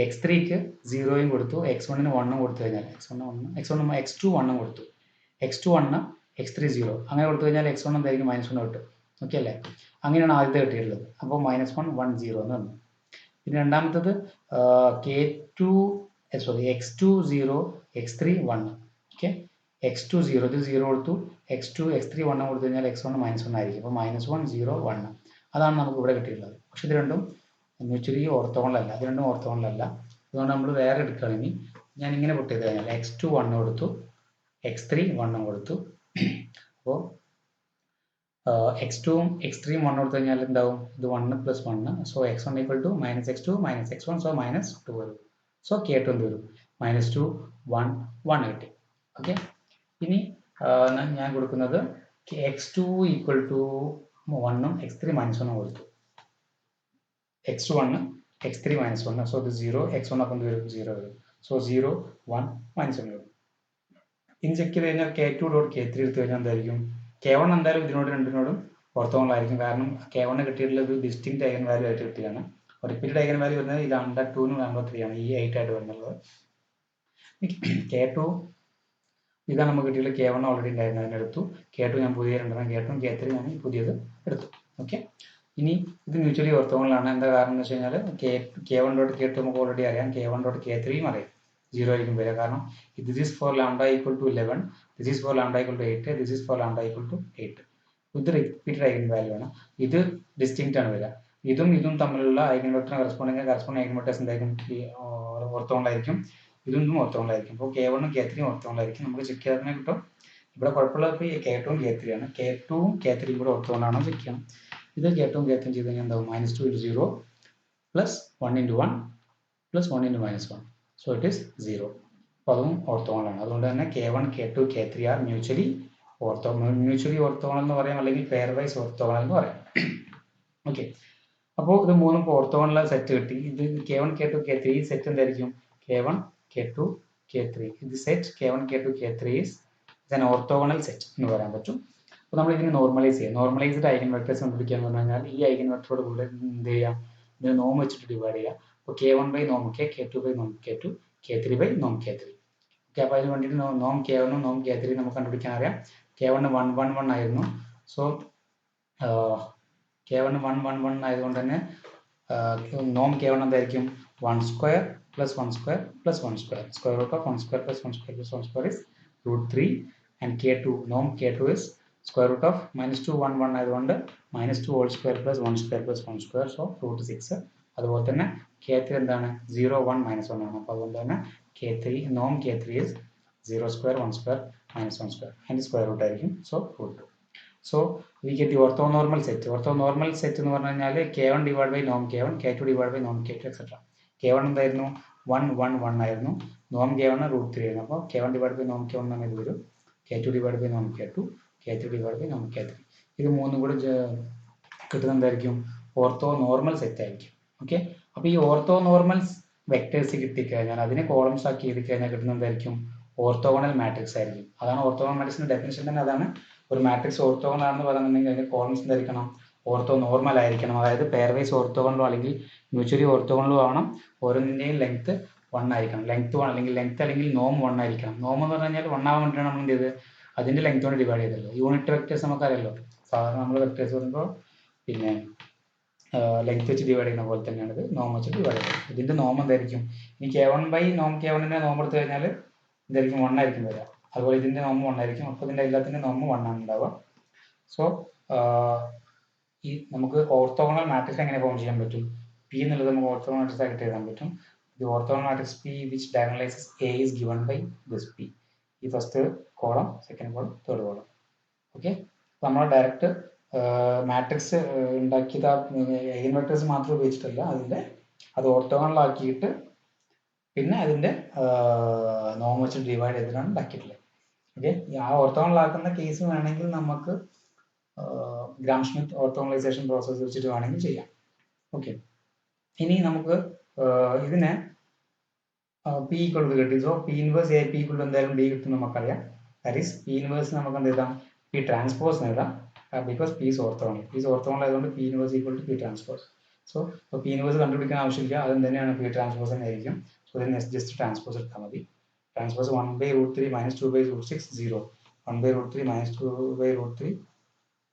x3ക്ക് 0യും കൊടുത്തു, x1ന് 1ഉം കൊടുത്തു കഴിഞ്ഞാൽ x2 1ഉം കൊടുത്തു, x2 1 x3 0 അങ്ങനെ കൊടുത്തു കഴിഞ്ഞാൽ x1 എന്തായിരിക്കും? -1 കിട്ടും. ഓക്കെ അല്ലേ? അങ്ങനെയാണ് ആദ്യത്തെ കിട്ടിയിട്ടുള്ളത്. അപ്പോൾ -1 1 0 എന്ന് പറഞ്ഞു. പിന്നെ രണ്ടാമത്തത് x2 0 x3 1. ഓക്കെ, x2 0 ഇത് 0 കൊടുത്തു, x2 x3 1 കൊടുത്തു കഴിഞ്ഞാൽ x1 -1 ആയിരിക്കും. അപ്പോൾ -1 0 1 അതാണ് നമുക്ക് ഇവിടെ കിട്ടിയിട്ടുള്ളത്. പക്ഷെ ഇത് രണ്ടും മ്യൂച്വലി ഓർത്തോഗണൽ അല്ല. ഇത് രണ്ടും ഓർത്തോഗണൽ അല്ല. അതുകൊണ്ട് നമ്മൾ വേറെ എടുക്കുകയാണെങ്കിൽ ഞാൻ ഇങ്ങനെ പൊട്ട് ചെയ്ത് കഴിഞ്ഞാൽ x2 1 കൊടുത്തു, x3 1 കൊടുത്തു. അപ്പോൾ x2 ഉം x3 ഉം 1 കൊടുത്തു കഴിഞ്ഞാൽ എന്താവും? ഇത് 1 plus 1, so x1 equal to -x2 -x1, so -2 വരും. സോ K2 എന്ത് വരും? -2 1 1 കിട്ടി. ഓക്കെ, ഇനി ഞാൻ കൊടുക്കുന്നത് x2 ഈക്വൽ ടു 1ഉം x3 -1ഉം കൊടുത്തു. x2 1 x3 -1, സോ ഇത് 0, x1 അപ്പം വരും 0 വരും. സോ 0 1 -1 വരും. ഇനി ചെക്ക് ചെയ്ത് കഴിഞ്ഞാൽ K2 ഡോട്ട് K3 എടുത്തു കഴിഞ്ഞാൽ എന്തായിരിക്കും? K1 എന്തായാലും ഇതിനോട് രണ്ടിനോടും ഓർത്തോഗണൽ ആയിരിക്കും. കാരണം K1 കിട്ടിയിട്ടുള്ളത് ഡിസ്റ്റിങ്ക്റ്റ് ഐഗൻ വാല്യൂ ആയിട്ട് കിട്ടിയാണ്. റിപ്പീറ്റഡ് ഐഗൻ വാല്യൂ വരുന്നത് ഈ ലാംഡ 2 നും ലാംഡ 3 ആണ്, ഈ 8 ആയിട്ട് വരുന്നുള്ളത്. K2 ഇതാണ് നമുക്ക് കിട്ടിയിട്ടുള്ള. K1 ഓൾറെഡി ഉണ്ടായിരുന്നു, അതിനെടുത്തു. K2 ഞാൻ പുതിയ രണ്ടെണ്ണം, K2 K3 ഞാൻ പുതിയത് എടുത്തു. ഓക്കെ, ഇനി ഇത് മ്യൂച്വലി ഓർത്തോഗണലാണ്. എന്താ കാരണം എന്ന് വെച്ച് കഴിഞ്ഞാൽ K1 ഡോട്ട് K2 നമുക്ക് ഓൾറെഡി അറിയാം, K1 ഡോട്ട് K3യും അറിയാം, 0 ആയിരിക്കും വരിക. കാരണം this is for lambda equal to 11, this is for lambda equal to 8, this is for lambda equal to 8. ഇത് റിപ്പീറ്റഡ് ഐഗൻ വാല്യൂ ആണ്. ഇത് ഡിസ്റ്റിങ്ക്റ്റ് ആണ് വരിക. ഇതും തമ്മിലുള്ള ഐഗൻ വെക്ടറിന് കറസ്പോണ്ടിങ് ഐഗൻ വെക്ടേഴ്സ് എന്തായിരിക്കും? ഓർത്തോഗണൽ ആയിരിക്കും. ഇതും ഓർത്തോഗണൽ ആയിരിക്കും. അപ്പോൾ K1 ഉം K3 ഉം ഓർത്തോഗണൽ ആയിരിക്കും. നമുക്ക് ചെക്ക് ചെയ്താൽ തന്നെ കിട്ടും. ഇവിടെ കുഴപ്പമുള്ളത് ഇപ്പോൾ K2 ഉം K3 ആണ്. K2 ഉം K3 കൂടെ ഓർത്തോഗണൽ ആണോ ചെക്ക് ചെയ്യണം. ഇത് K2 ഉം K3 ചെയ്ത് കഴിഞ്ഞാൽ എന്താവും? -2 into 0 plus 1 into 1 plus 1 into -1, so it is 0. അപ്പോൾ അതും ഓർത്തോഗണൽ ആണ്. അതുകൊണ്ട് തന്നെ K1 K2 K3 R mutually orthogonal എന്ന് പറയാം, അല്ലെങ്കിൽ പെയർ വൈസ് ഓർത്തോഗണൽ എന്ന് പറയാം. ഓക്കെ, അപ്പോൾ ഇത് മൂന്നും ഓർത്തോഗണൽ സെറ്റ് കിട്ടി. ഇത് K1 K2 K3 സെറ്റ് എന്തായിരിക്കും? K1 K2 K3 ഇത് set K1 K2 K3 is an orthogonal set എന്ന് പറയാൻ പറ്റും. അപ്പോൾ നമ്മൾ ഇതിനെ നോർമലൈസ് ചെയ്യുക. നോർമലൈസ്ഡ് ഐഗൻ വെക്ടേഴ്സ് കണ്ടുപിടിക്കുക എന്ന് പറഞ്ഞു കഴിഞ്ഞാൽ ഈ ഐഗൻ വെക്ടറോട് കൂടെ എന്ത് ചെയ്യുക, ഇതിനെ നോം വെച്ചിട്ട് ഡിവൈഡ് ചെയ്യുക. അപ്പോൾ k1 by Noam k, k2 by നോം k2, k3 ബൈ നോം k3. ഓക്കെ, അപ്പോൾ അതിന് വേണ്ടിയിട്ട് നോം k1 നോം k3 നമുക്ക് കണ്ടുപിടിക്കാൻ അറിയാം. k1 111 ആയിരുന്നു. സോ k1 111 ആയതുകൊണ്ട് തന്നെ നോം k1 എന്തായിരിക്കും, 1 square plus 1 square plus 1 square, square root of 1 square plus 1 square plus 1 square is √3. And k2 നോം k2 is square root of -2 1 1 ആയതുകൊണ്ട് -2 whole square plus 1 square plus 1 square, so √6. അതുപോലെ തന്നെ k3 എന്താണ്, 0 1 -1 ആണ്. അപ്പോൾ അതുകൊണ്ട് തന്നെ k3 നോം k3 is 0 square 1 square -1 square, അതിൻ്റെ സ്ക്വയർ റൂട്ട് ആയിരിക്കും, so √2. So we get the orthonormal set. Orthonormal set എന്ന് പറഞ്ഞു കഴിഞ്ഞാൽ k1 ഡിവൈഡ് ബൈ നോം k1, k2 ഡിവൈഡ് ബൈ നോം k2 എക്സെട്ര. k1 എന്തായിരുന്നു, 1 1 1 ആയിരുന്നു. നോം k1 √3 ആയിരുന്നു. അപ്പോൾ k1 ഡിവൈഡ് ബൈ നോം k1 എന്ന് ഇത് വരും. k2 ഡിവൈഡ് ബൈ നോം k2, k3 ഡിവൈഡ് ബൈ നോം k3. ഇത് മൂന്നും കൂടെ കിട്ടുന്ന എന്തായിരിക്കും, ഓർത്തോ നോർമൽ സെറ്റ് ആയിരിക്കും. ഓക്കെ, അപ്പോൾ ഈ ഓർത്തോ നോർമൽ വെക്ടേഴ്സ് കിട്ടിക്കഴിഞ്ഞാൽ അതിനെ കോളംസ് ആക്കി എഴുതി കഴിഞ്ഞാൽ കിട്ടുന്ന എന്തായിരിക്കും, ഓർത്തോഗണൽ മാട്രിക്സ് ആയിരിക്കും. അതാണ് ഓർത്തോഗണൽ മാട്രിക്സിന്റെ ഡെഫിനിഷൻ തന്നെ അതാണ്. ഒരു മാട്രിക്സ് ഓർത്തോഗണൽ ആണെന്ന് പറയുന്നുണ്ടെങ്കിൽ അതിന്റെ കോളംസ് എന്തായിരിക്കണം, ഓർത്തോ നോർമൽ ആയിരിക്കണം. അതായത് പെയർ വൈസ് ഓർത്തോഗണലോ അല്ലെങ്കിൽ മ്യൂച്വലി ഓർത്തോഗണലോ ആവണം. ഓരോന്നിന്റെയും ലെങ്ത് 1 ആയിരിക്കണം. ലെങ്ത് അല്ലെങ്കിൽ നോം 1 ആയിരിക്കണം. നോം എന്ന് പറഞ്ഞു കഴിഞ്ഞാൽ 1 ആവാൻ വേണ്ടിയാണ് നമ്മൾ എന്ത് ചെയ്ത് അതിന്റെ ലെങ്ത് കൊണ്ട് ഡിവൈഡ് ചെയ്തല്ലോ. യൂണിറ്റ് വെക്ടേഴ്സ് നമുക്കറിയാലോ, സാധാരണ നമ്മൾ വെക്ടേഴ്സ് പറയുമ്പോൾ പിന്നെ ലെങ്ത് വെച്ച് ഡിവൈഡ് ചെയ്യുന്ന പോലെ തന്നെയാണ് ഇത് നോം വെച്ച് ഡിവൈഡ് ചെയ്യുന്നത്. ഇതിന്റെ നോം എന്തായിരിക്കും, ഇനി k1 ബൈ നോം k1ന്റെ നോം എടുത്തു കഴിഞ്ഞാൽ ഇതായിരിക്കും 1 ആയിരിക്കും വരിക. അതുപോലെ ഇതിന്റെ നോം 1 ആയിരിക്കും. അപ്പോൾ ഇതിന്റെ എല്ലാത്തിന്റെ നോം 1 ആണ് ഉണ്ടാവുക. സോ ഈ നമുക്ക് ഓർത്തോഗണൽ മാട്രിക്സ് എങ്ങനെ ഫോം ചെയ്യാൻ പറ്റും, പി എന്നുള്ളത് നമുക്ക് ഓർത്തോഗണൽ മാട്രിക്സ് ആയിട്ട് എഴുതാൻ പറ്റും. The orthogonal matrix P which diagonalizes A is given by this P. ഈ first column, second column, third column. Okay, നമ്മൾ ഡയറക്റ്റ് മാട്രിക്സ് ഉണ്ടാക്കിയത് ഐഗൻ വെക്ടേഴ്സ് മാത്രം ഉപയോഗിച്ചിട്ടല്ല, അത് ഓർത്തോഗണൽ ആക്കിയിട്ട് പിന്നെ അതിന്റെ നോം വെച്ച് ഡിവൈഡ് ചെയ്തിട്ടാണ് ഉണ്ടാക്കിയിട്ടുള്ളത്. ഓക്കെ, ആ ഓർത്തോഗണൽ ആക്കുന്ന കേസ് വേണമെങ്കിൽ നമുക്ക് ഗ്രാം സ്മിത്ത് ഓർത്തോഗണലൈസേഷൻ പ്രോസസ് വെച്ചിട്ട് വേണമെങ്കിൽ ചെയ്യാം. ഓക്കെ, ഇനി നമുക്ക് ഇതിനെ പി ഈക്വൽ ടു കിട്ടി. So P inverse A P equal to എന്തായാലും ഡി കിട്ടും നമുക്കറിയാം. ദാറ്റ് ഈസ് പി ഇൻവേഴ്സ് നമുക്ക് എന്ത് എഴുതാം, പി ട്രാൻസ്പോസ് എഴുതാം. Because P is orthogonal. P is orthogonal ആയതുകൊണ്ട് P inverse equal to P transpose. So P inverse കണ്ടുപിടിക്കാൻ ആവശ്യമില്ല, അത് തന്നെയാണ് പി ട്രാൻസ്പോസ് എന്നായിരിക്കും. സോ ഇതിന് ജസ്റ്റ് ട്രാൻസ്പോസ് എടുത്താൽ മതി. Transpose 1 by √3 -2 by √6 0. 1 by √3 -2 by √3.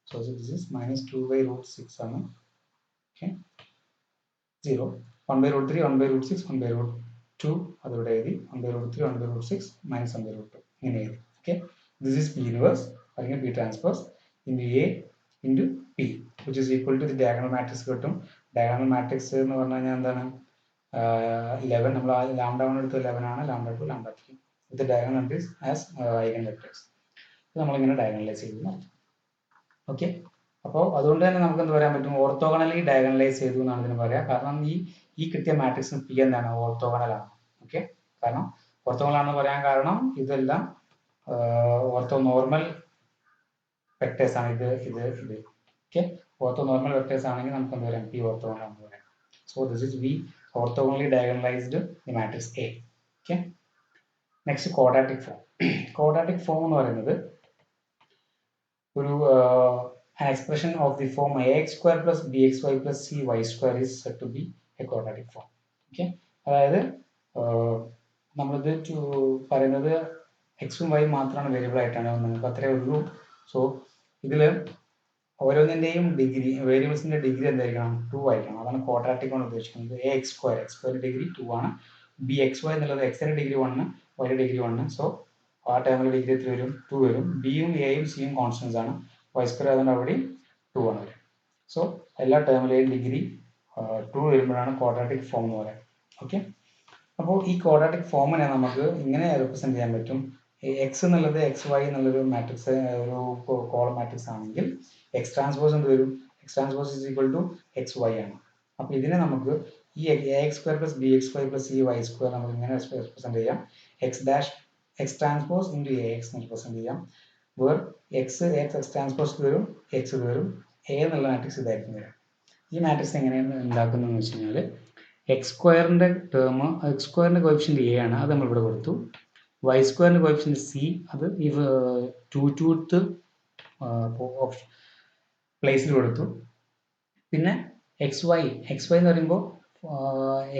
So this is -2 by √6 ആണ്. ഓക്കെ, 0. 1 by √3 1 by √6 1 by √2 അതിവിടെ എഴുതി. 1 by √3 1 by √6 -1 by √2 ഇങ്ങനെ എഴുതി. Okay, this is P inverse അല്ലെങ്കിൽ P transpose into A into P which is equal to the diagonal matrix കിട്ടും. Diagonal matrix എന്ന് പറഞ്ഞു കഴിഞ്ഞാൽ എന്താണ്, 11 നമ്മൾ ലാംഡ 1 എടുത്ത് 11 ആണ്, lambda 2 lambda 3 with diagonal matrix as eigenvectors. ഇത് നമ്മളിങ്ങനെ ഡയഗണലൈസ് ചെയ്യുന്നു. ഓക്കെ, അപ്പോൾ അതുകൊണ്ട് തന്നെ നമുക്ക് എന്ത് പറയാൻ പറ്റും, ഓർത്തോഗണലി ഡയഗണലൈസ് ചെയ്തു എന്നാണ് ഇതിന് പറയാം. കാരണം ഈ കിട്ടിയ മാട്രിക്സിന് പി എന്താണ്, ഓർത്തോഗണലാണ്. ഓക്കെ, കാരണം ഓർത്തോഗണൽ ആണെന്ന് പറയാൻ കാരണം ഇതെല്ലാം ഓർത്തോ നോർമൽ വെക്ടേഴ്സ് ആണ്. ഇത് ഓക്കെ, ഓർത്തോ നോർമൽ വെക്ടേഴ്സ് ആണെങ്കിൽ നമുക്ക് എന്ത് പറയാം, പി ഓർത്തോഗണൽ എന്ന് പറയാം. So this is we orthogonally diagonalized the matrix A. Okay, next quadratic form. Quadratic form എന്ന് പറയുന്നത് ഒരു an expression of the form ax square plus bxy plus cy square is said to be a quadratic form. Okay, അതായത് നമ്മളിത് പറയുന്നത് എക്സും Y മാത്രമാണ് variable ആയിട്ടാണ്, നമുക്ക് അത്രേ ഉള്ളൂ. സോ ഇതിൽ ഓരോന്നിൻ്റെയും ഡിഗ്രി, വേരിയബിൾസിന്റെ ഡിഗ്രി എന്തായിരിക്കണം, 2 ആയിരിക്കണം. അതാണ് ക്വാഡ്രാറ്റിക് കൊണ്ട് ഉദ്ദേശിക്കുന്നത്. എക്സ് സ്ക്വയർ ഡിഗ്രി 2 ആണ്. ബി എക്സ് വൈ എന്നുള്ളത് എക്സിന്റെ ഡിഗ്രി 1, വൈയുടെ ഡിഗ്രി 1. സോ ആ ടൈമിൽ ഡിഗ്രി എത്ര വരും, 2 വരും. ബിയും എയും സിയും കോൺസ്റ്റൻസ് ആണ്. വൈ സ്ക്വയർ ആയതുകൊണ്ട് അവിടെ 2 ആണ് വരും. സോ എല്ലാ ടേമിലെയും ഡിഗ്രി 2 വരുമ്പോഴാണ് ക്വാഡ്രാറ്റിക് ഫോം എന്ന് പറയുന്നത്. ഓക്കെ, അപ്പോൾ ഈ ക്വാഡ്രാറ്റിക് ഫോമിനെ നമുക്ക് ഇങ്ങനെ റെപ്രസെന്റ് ചെയ്യാൻ പറ്റും. എക്സ് എന്നുള്ളത് എക്സ് വൈ എന്നുള്ളൊരു മാട്രിക്സ്, ഒരു കോളം മാട്രിക്സ് ആണെങ്കിൽ എക്സ് ട്രാൻസ്പോസ് എന്ത് വരും, X transpose is equal to X Y ആണ്. അപ്പോൾ ഇതിനെ നമുക്ക് ഈ A X square plus B X Y plus C Y square നമുക്ക് ഇങ്ങനെ റെപ്രസെന്റ് ചെയ്യാം. X transpose into A X represent ചെയ്യാം. വേർ എക്സ് ട്രാൻസ്പോസ് വരും, എക്സ് വരും, എ എന്നുള്ള മാട്രിക്സ് ഇതായിരിക്കും വരും. ഈ മാട്രിക്സ് എങ്ങനെയാണ് ഉണ്ടാക്കുന്നതെന്ന് വെച്ച് കഴിഞ്ഞാൽ എക്സ് സ്ക്വയറിന്റെ ടേം, എക്സ് സ്ക്വയറിന്റെ കോഎഫിഷ്യന്റ് എ ആണ്, അത് നമ്മൾ ഇവിടെ കൊടുത്തു. വൈ സ്ക്വയറിന്റെ കോഎഫിഷ്യന്റ് സി, അത് 2 2 പ്ലേസിൽ കൊടുത്തു. പിന്നെ എക്സ് വൈ എന്ന് പറയുമ്പോൾ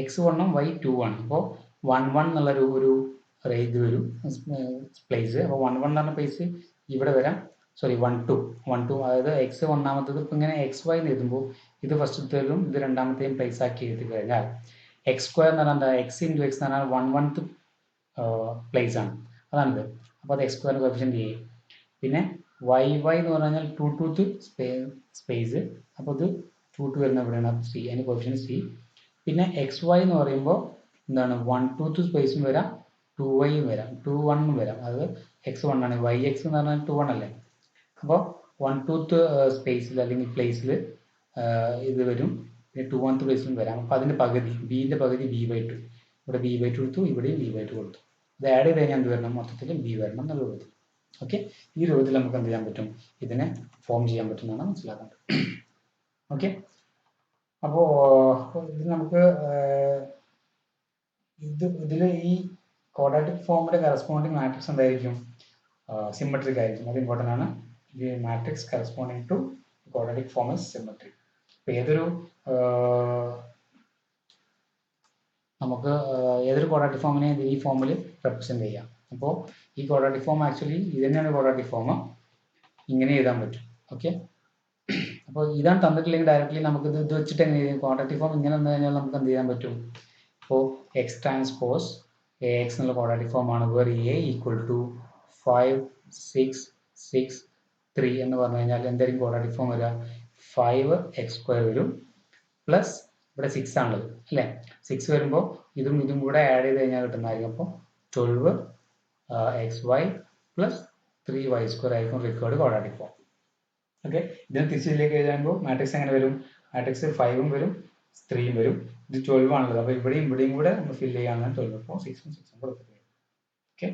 x1 y2 ആണ്. അപ്പോൾ 1 എന്നുള്ള ഒരു ഇത് വരും പ്ലേസ്. അപ്പോൾ 1 എന്ന് പറഞ്ഞ പ്ലേസ് ഇവിടെ വരാം. സോറി 1 2 അതായത് എക്സ് ഒന്നാമത്തത് ഇപ്പം ഇങ്ങനെ എക്സ് വൈ എന്ന് എഴുതുമ്പോൾ ഇത് ഫസ്റ്റത്തേലും ഇത് രണ്ടാമത്തെയും പ്ലേസ് ആക്കി എഴുതി കഴിഞ്ഞാൽ എക്സ് സ്ക്വയർ എന്ന് പറഞ്ഞാൽ എന്താ, എക്സ് ഇൻറ്റു എക്സ് എന്ന് പറഞ്ഞാൽ 1/1 പ്ലേസ് ആണ്, അതാണിത്. അപ്പോൾ അത് എക്സ് സ്ക്വയറിന് കോഫിഷ്യൻ്റ് എ. പിന്നെ വൈ എന്ന് പറഞ്ഞു കഴിഞ്ഞാൽ 2 സ്പേസ്, അപ്പോൾ ഇത് 2 വരുന്ന എവിടെയാണ്, സി, അതിന് കോഫിഷ്യൻ്റ് സി. പിന്നെ എക്സ് വൈ എന്ന് പറയുമ്പോൾ എന്താണ് 1 സ്പേസും വരാം 2y വരാം 2 വരാം. അത് x1 ആണ്. y x എന്ന് പറഞ്ഞാൽ 2 അല്ലേ. അപ്പോൾ 1 സ്പേസിൽ അല്ലെങ്കിൽ പ്ലേസിൽ ഇത് വരും. പിന്നെ 2 പ്ലേസിലും വരാം. അപ്പോൾ അതിൻ്റെ പകുതി ബിൻ്റെ പകുതി b/2. ഇവിടെ b/2 കൊടുത്തു, ഇവിടെയും b/2 കൊടുത്തു. ഇത് ആഡ് ചെയ്ത് കഴിഞ്ഞാൽ എന്ത് വരണം, മൊത്തത്തിൽ b വരണം എന്നുള്ള രൂപത്തിൽ. ഓക്കെ, ഈ രൂപത്തിൽ നമുക്ക് എന്ത് ചെയ്യാൻ പറ്റും, ഇതിനെ ഫോം ചെയ്യാൻ പറ്റുന്നതാണ് മനസ്സിലാക്കേണ്ടത്. ഓക്കെ, അപ്പോൾ ഇത് നമുക്ക് ഇതിൽ ഈ ക്വാഡ്രാറ്റിക് ഫോമിന്റെ കറസ്പോണ്ടിങ് മാട്രിക്സ് എന്തായിരിക്കും, സിമെട്രിക് ആയിരിക്കും. അത് ഇമ്പോർട്ടൻ്റ് ആണ്. ഈ matrix corresponding to quadratic form is symmetric. ഇപ്പൊ നമുക്ക് ഏതൊരു ക്വാഡ്രാറ്റിക് ഫോമിനെ ഈ ഫോമിൽ റെപ്രസെന്റ് ചെയ്യാം. അപ്പോൾ ഈ ക്വാഡ്രാറ്റിക് ഫോം ആക്ച്വലി ഇത് തന്നെയാണ് ക്വാഡ്രാറ്റിക് ഫോം, ഇങ്ങനെ എഴുതാൻ പറ്റും. ഓക്കെ, അപ്പോൾ ഇതാണ് തന്നിട്ടില്ലെങ്കിൽ ഡയറക്റ്റ്ലി നമുക്ക് ഇത് വെച്ചിട്ട് എങ്ങനെ ചെയ്യും, ക്വാഡ്രാറ്റിക് ഫോം ഇങ്ങനെ വന്നു കഴിഞ്ഞാൽ നമുക്ക് എന്ത് ചെയ്യാൻ പറ്റും. ഇപ്പോൾ എക്സ് ട്രാൻസ്പോസ് AX എന്നുള്ള ക്വാഡ്രാറ്റിക് ഫോം ആണ്. വേർ A ഈക്വൽ ടു 5 6 6 3 എന്ന് പറഞ്ഞു കഴിഞ്ഞാൽ എന്തായിരിക്കും ക്വാഡ്രാറ്റിക് ഫോം വരിക, 5x² വരും പ്ലസ് ഇവിടെ 6 ആണുള്ളത് അല്ലേ. 6 വരുമ്പോൾ ഇതും കൂടെ ആഡ് ചെയ്ത് കഴിഞ്ഞാൽ കിട്ടുന്നതായിരിക്കും. അപ്പോൾ 12xy പ്ലസ് 3y² ആയിരിക്കും റിക്വയർഡ് ക്വാഡ്രാറ്റിക് ഫോം. ഓക്കെ, ഇതിന് തിരിച്ചിലേക്ക് എഴുതുമ്പോൾ മാട്രിക്സ് എങ്ങനെ വരും, മാട്രിക്സ് 5 വരും 3 വരും. ഇത് 12 ആണുള്ളത്. അപ്പോൾ ഇവിടെയും കൂടെ നമ്മൾ ഫില്ല് ചെയ്യാനാണ് 12. അപ്പോൾ 6 കൊടുത്തിട്ട്. ഓക്കെ,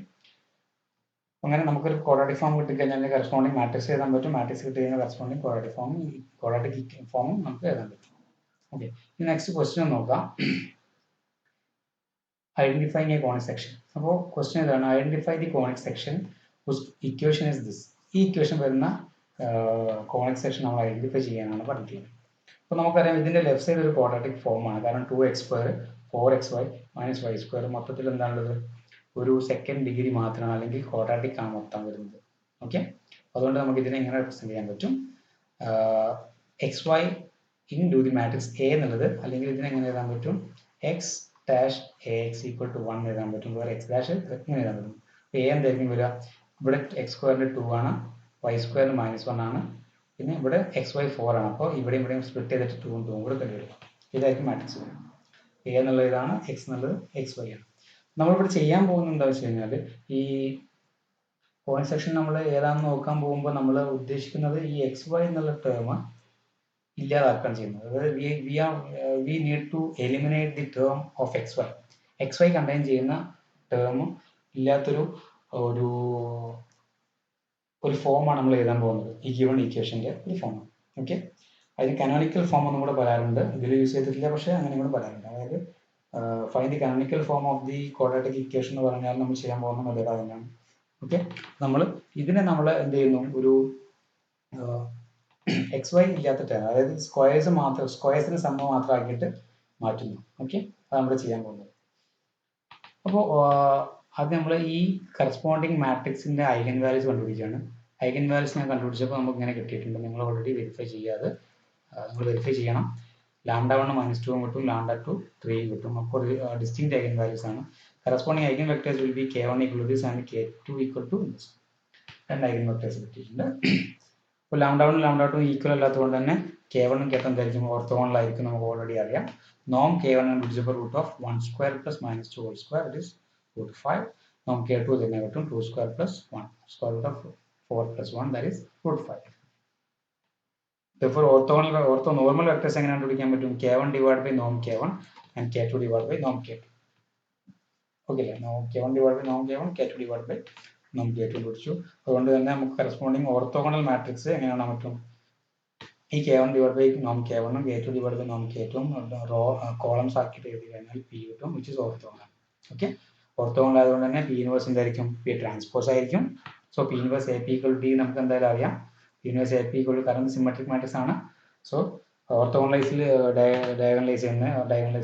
അങ്ങനെ നമുക്കൊരു ക്വാഡ്രാറ്റിക് ഫോം കിട്ടിക്കഴിഞ്ഞാൽ കറസ്പോണ്ടിങ് മാട്രിക്സ് എഴുതാൻ പറ്റും. മാട്രിക്സ് കിട്ടി കഴിഞ്ഞാൽ കറസ്പോണ്ടിങ് ക്വാഡ്രാറ്റിക് ഫോമും നമുക്ക് എഴുതാൻ പറ്റും. ഓക്കെ, ഇനി നെക്സ്റ്റ് ക്വസ്റ്റ്യൻ നോക്കാം. Identifying A conic section. അപ്പോൾ ക്വസ്റ്റ്യൻ ഇതാണ്, identify the conic section equation is this. ഈ ഇക്വേഷൻ വരുന്ന കോണിക് സെക്ഷൻ നമ്മൾ ഐഡന്റിഫൈ ചെയ്യാനാണ് പറഞ്ഞിട്ടുള്ളത്. അപ്പോൾ നമുക്കറിയാം ഇതിന്റെ ലെഫ്റ്റ് സൈഡ് ഒരു ക്വാഡ്രാറ്റിക് ഫോം ആണ്. കാരണം 2x² 4xy - y² മൊത്തത്തിൽ എന്താണുള്ളത്, ഒരു സെക്കൻഡ് ഡിഗ്രി മാത്രമാണ്, അല്ലെങ്കിൽ ക്വാഡ്രാറ്റിക് ആണ് മൊത്തം വരുന്നത്. ഓക്കെ, അതുകൊണ്ട് നമുക്ക് ഇതിനെ ഇങ്ങനെ റെപ്രസെന്റ് ചെയ്യാൻ പറ്റും. xy into the matrix A എന്നുള്ളത്, അല്ലെങ്കിൽ ഇതിനെ എങ്ങനെ എഴുതാൻ പറ്റും, x'(AX) = 1 എഴുതാൻ പറ്റും. വേറെ x' ഇങ്ങനെ എഴുതാൻ പറ്റും. A എന്തായിരിക്കും വരിക, ഇവിടെ x² 2 ആണ്, y² -1 ആണ്, പിന്നെ ഇവിടെ xy 4 ആണ്. അപ്പോൾ ഇവിടെയും സ്പ്ലിറ്റ് ചെയ്തിട്ട് 2 കൂടെ തന്നെ വരും. ഇതായിരിക്കും മാട്രിക്സ്. A എന്നുള്ളത് ഇതാണ്, x എന്നുള്ളത് xy ആണ്. നമ്മളിവിടെ ചെയ്യാൻ പോകുന്നത് എന്താ വെച്ച് കഴിഞ്ഞാൽ, ഈ കോണിക് സെക്ഷൻ നമ്മൾ ഏതാണെന്ന് നോക്കാൻ പോകുമ്പോൾ നമ്മൾ ഉദ്ദേശിക്കുന്നത് ഈ xy എന്നുള്ള ടേം ഇല്ലാതാക്കാൻ ചെയ്യുന്നത്. അതായത് we need to eliminate the term of xy contain ചെയ്യുന്ന ടേം ഇല്ലാത്തൊരു ഒരു ഫോമാണ് നമ്മൾ എഴുതാൻ പോകുന്നത്. ഈ ഗിവൺ ഇക്വേഷന്റെ ഒരു ഫോം. ഓക്കെ, അതിന് കാനോണിക്കൽ ഫോം ഒന്നും കൂടെ പറയാറുണ്ട്. ഇതിൽ യൂസ് ചെയ്തിട്ടില്ല, പക്ഷേ അങ്ങനെ കൂടെ പറയാറുണ്ട്. അതായത് find the canonical form of the quadratic equation എന്ന് പറഞ്ഞാൽ നമ്മൾ ചെയ്യാൻ പോകുന്ന മെത്തേഡ് തന്നെയാണ്. ഓക്കെ, ഇതിനെ നമ്മൾ എന്ത് ചെയ്യുന്നു, ഒരു xy ഇല്ലാത്ത ടേം, അതായത് സ്ക്വയേഴ്സിന് സമ്മ മാത്രം ആക്കിയിട്ട് മാറ്റുന്നു. ഓക്കെ, അത് നമ്മൾ ചെയ്യാൻ പോകുന്നത്. അപ്പോൾ അത് നമ്മൾ ഈ കറസ്പോണ്ടിങ് മാട്രിക്സിന്റെ ഐഗൻ വാല്യൂസ് കണ്ടുപിടിക്കുകയാണ്. ഐഗൻ വാല്യൂസ് ഞാൻ കണ്ടുപിടിച്ചപ്പോൾ നമുക്ക് ഇങ്ങനെ കിട്ടിയിട്ടുണ്ട്. നിങ്ങൾ ഓൾറെഡി വെരിഫൈ ചെയ്യാതെ നിങ്ങൾ വെരിഫൈ ചെയ്യണം. λ1 -2 കിട്ടും, λ2 3 കിട്ടും. അപ്പോൾ ഡിസ്റ്റിങ്ക്റ്റ് ഐഗൻ വാല്യൂസ് ആണ്. Corresponding eigen vectors will be k1 = this and k2 = this. രണ്ട് ഐഗൻ വെക്ടേഴ്സ് കിട്ടിയിട്ടുണ്ട്. അപ്പോൾ λ1 λ2 ഈക്വൽ അല്ലാത്തതുകൊണ്ട് തന്നെ k1 k2 എന്തായിരിക്കും, ഓർത്തോഗണൽ ആയിരിക്കും. നമുക്ക് ഓൾറെഡി അറിയാം. നോം k1 വിളിച്ചപ്പോൾ √(1² + -2)² that is √5. നോം k2 തന്നെ കിട്ടും, 2² + 1 √4 + 1 that is √5. Therefore orthonormal vectors എങ്ങനെ കണ്ടുപിടിക്കാൻ പറ്റും, k1 / Noam k1 and k2 / Noam k2. Okay അല്ലേ, k1 / നോം k1, k2 / നോം k2 പഠിച്ചു. അതുകൊണ്ട് തന്നെ നമുക്ക് കറസ്പോണ്ടിങ് ഓർത്തോഗണൽ മാട്രിക്സ് എങ്ങനെ കാണാൻ പറ്റും, ഈ k1 / നോം k1 ഉം k2 / നോം k2 ഉം കോളംസ് ആക്കിയിട്ട് എഴുതി കഴിഞ്ഞാൽ p കിട്ടും, which is orthogonal. Okay, orthogonal ആയതുകൊണ്ട് തന്നെ p ഇൻവേഴ്സ് എന്തായിരിക്കും, p ട്രാൻസ്പോസ് ആയിരിക്കും. So p inverse AP = D നമുക്ക് എന്തായാലും അറിയാം. Inverse A P equal to കാരണം സിമെട്രിക് മാട്രിക്സ് ആണ്. സോ ഓർത്തോഗണലൈസിൽ ഡയഗണലൈസ്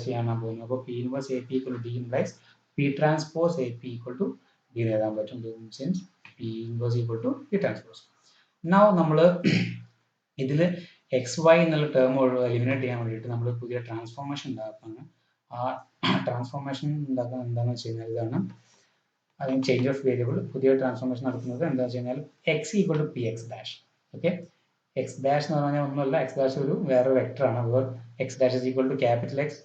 ചെയ്യാനാണ് പോകുന്നത്. അപ്പോൾ P inverse A P equal to D implies P transpose A P equal to D എന്ന് എഴുതാൻ പറ്റും. Since P inverse equal to P transpose. Now നമ്മൾ ഇതിൽ എക്സ് വൈ എന്നുള്ള ടേം എലിമിനേറ്റ് ചെയ്യാൻ വേണ്ടിയിട്ട് നമ്മൾ പുതിയ ട്രാൻസ്ഫോർമേഷൻ ഉണ്ടാക്കുകയാണ്. ആ ട്രാൻസ്ഫോർമേഷൻ ഉണ്ടാക്കാൻ എന്താണെന്ന് വെച്ച് കഴിഞ്ഞാൽ ഇതാണ്. അതിന് ചേഞ്ച് ഓഫ് വേരിയബിൾ പുതിയ ട്രാൻസ്ഫോർമേഷൻ നടത്തുന്നത് എന്താണെന്ന് വെച്ച് കഴിഞ്ഞാൽ X equal to P X dash. Okay, X dash എന്ന് പറഞ്ഞാൽ ഒന്നുമല്ല, എക്സ് ഡാഷ് ഒരു വേറെ വെക്ടറാണ്. അപ്പോൾ X dash is equal to capital X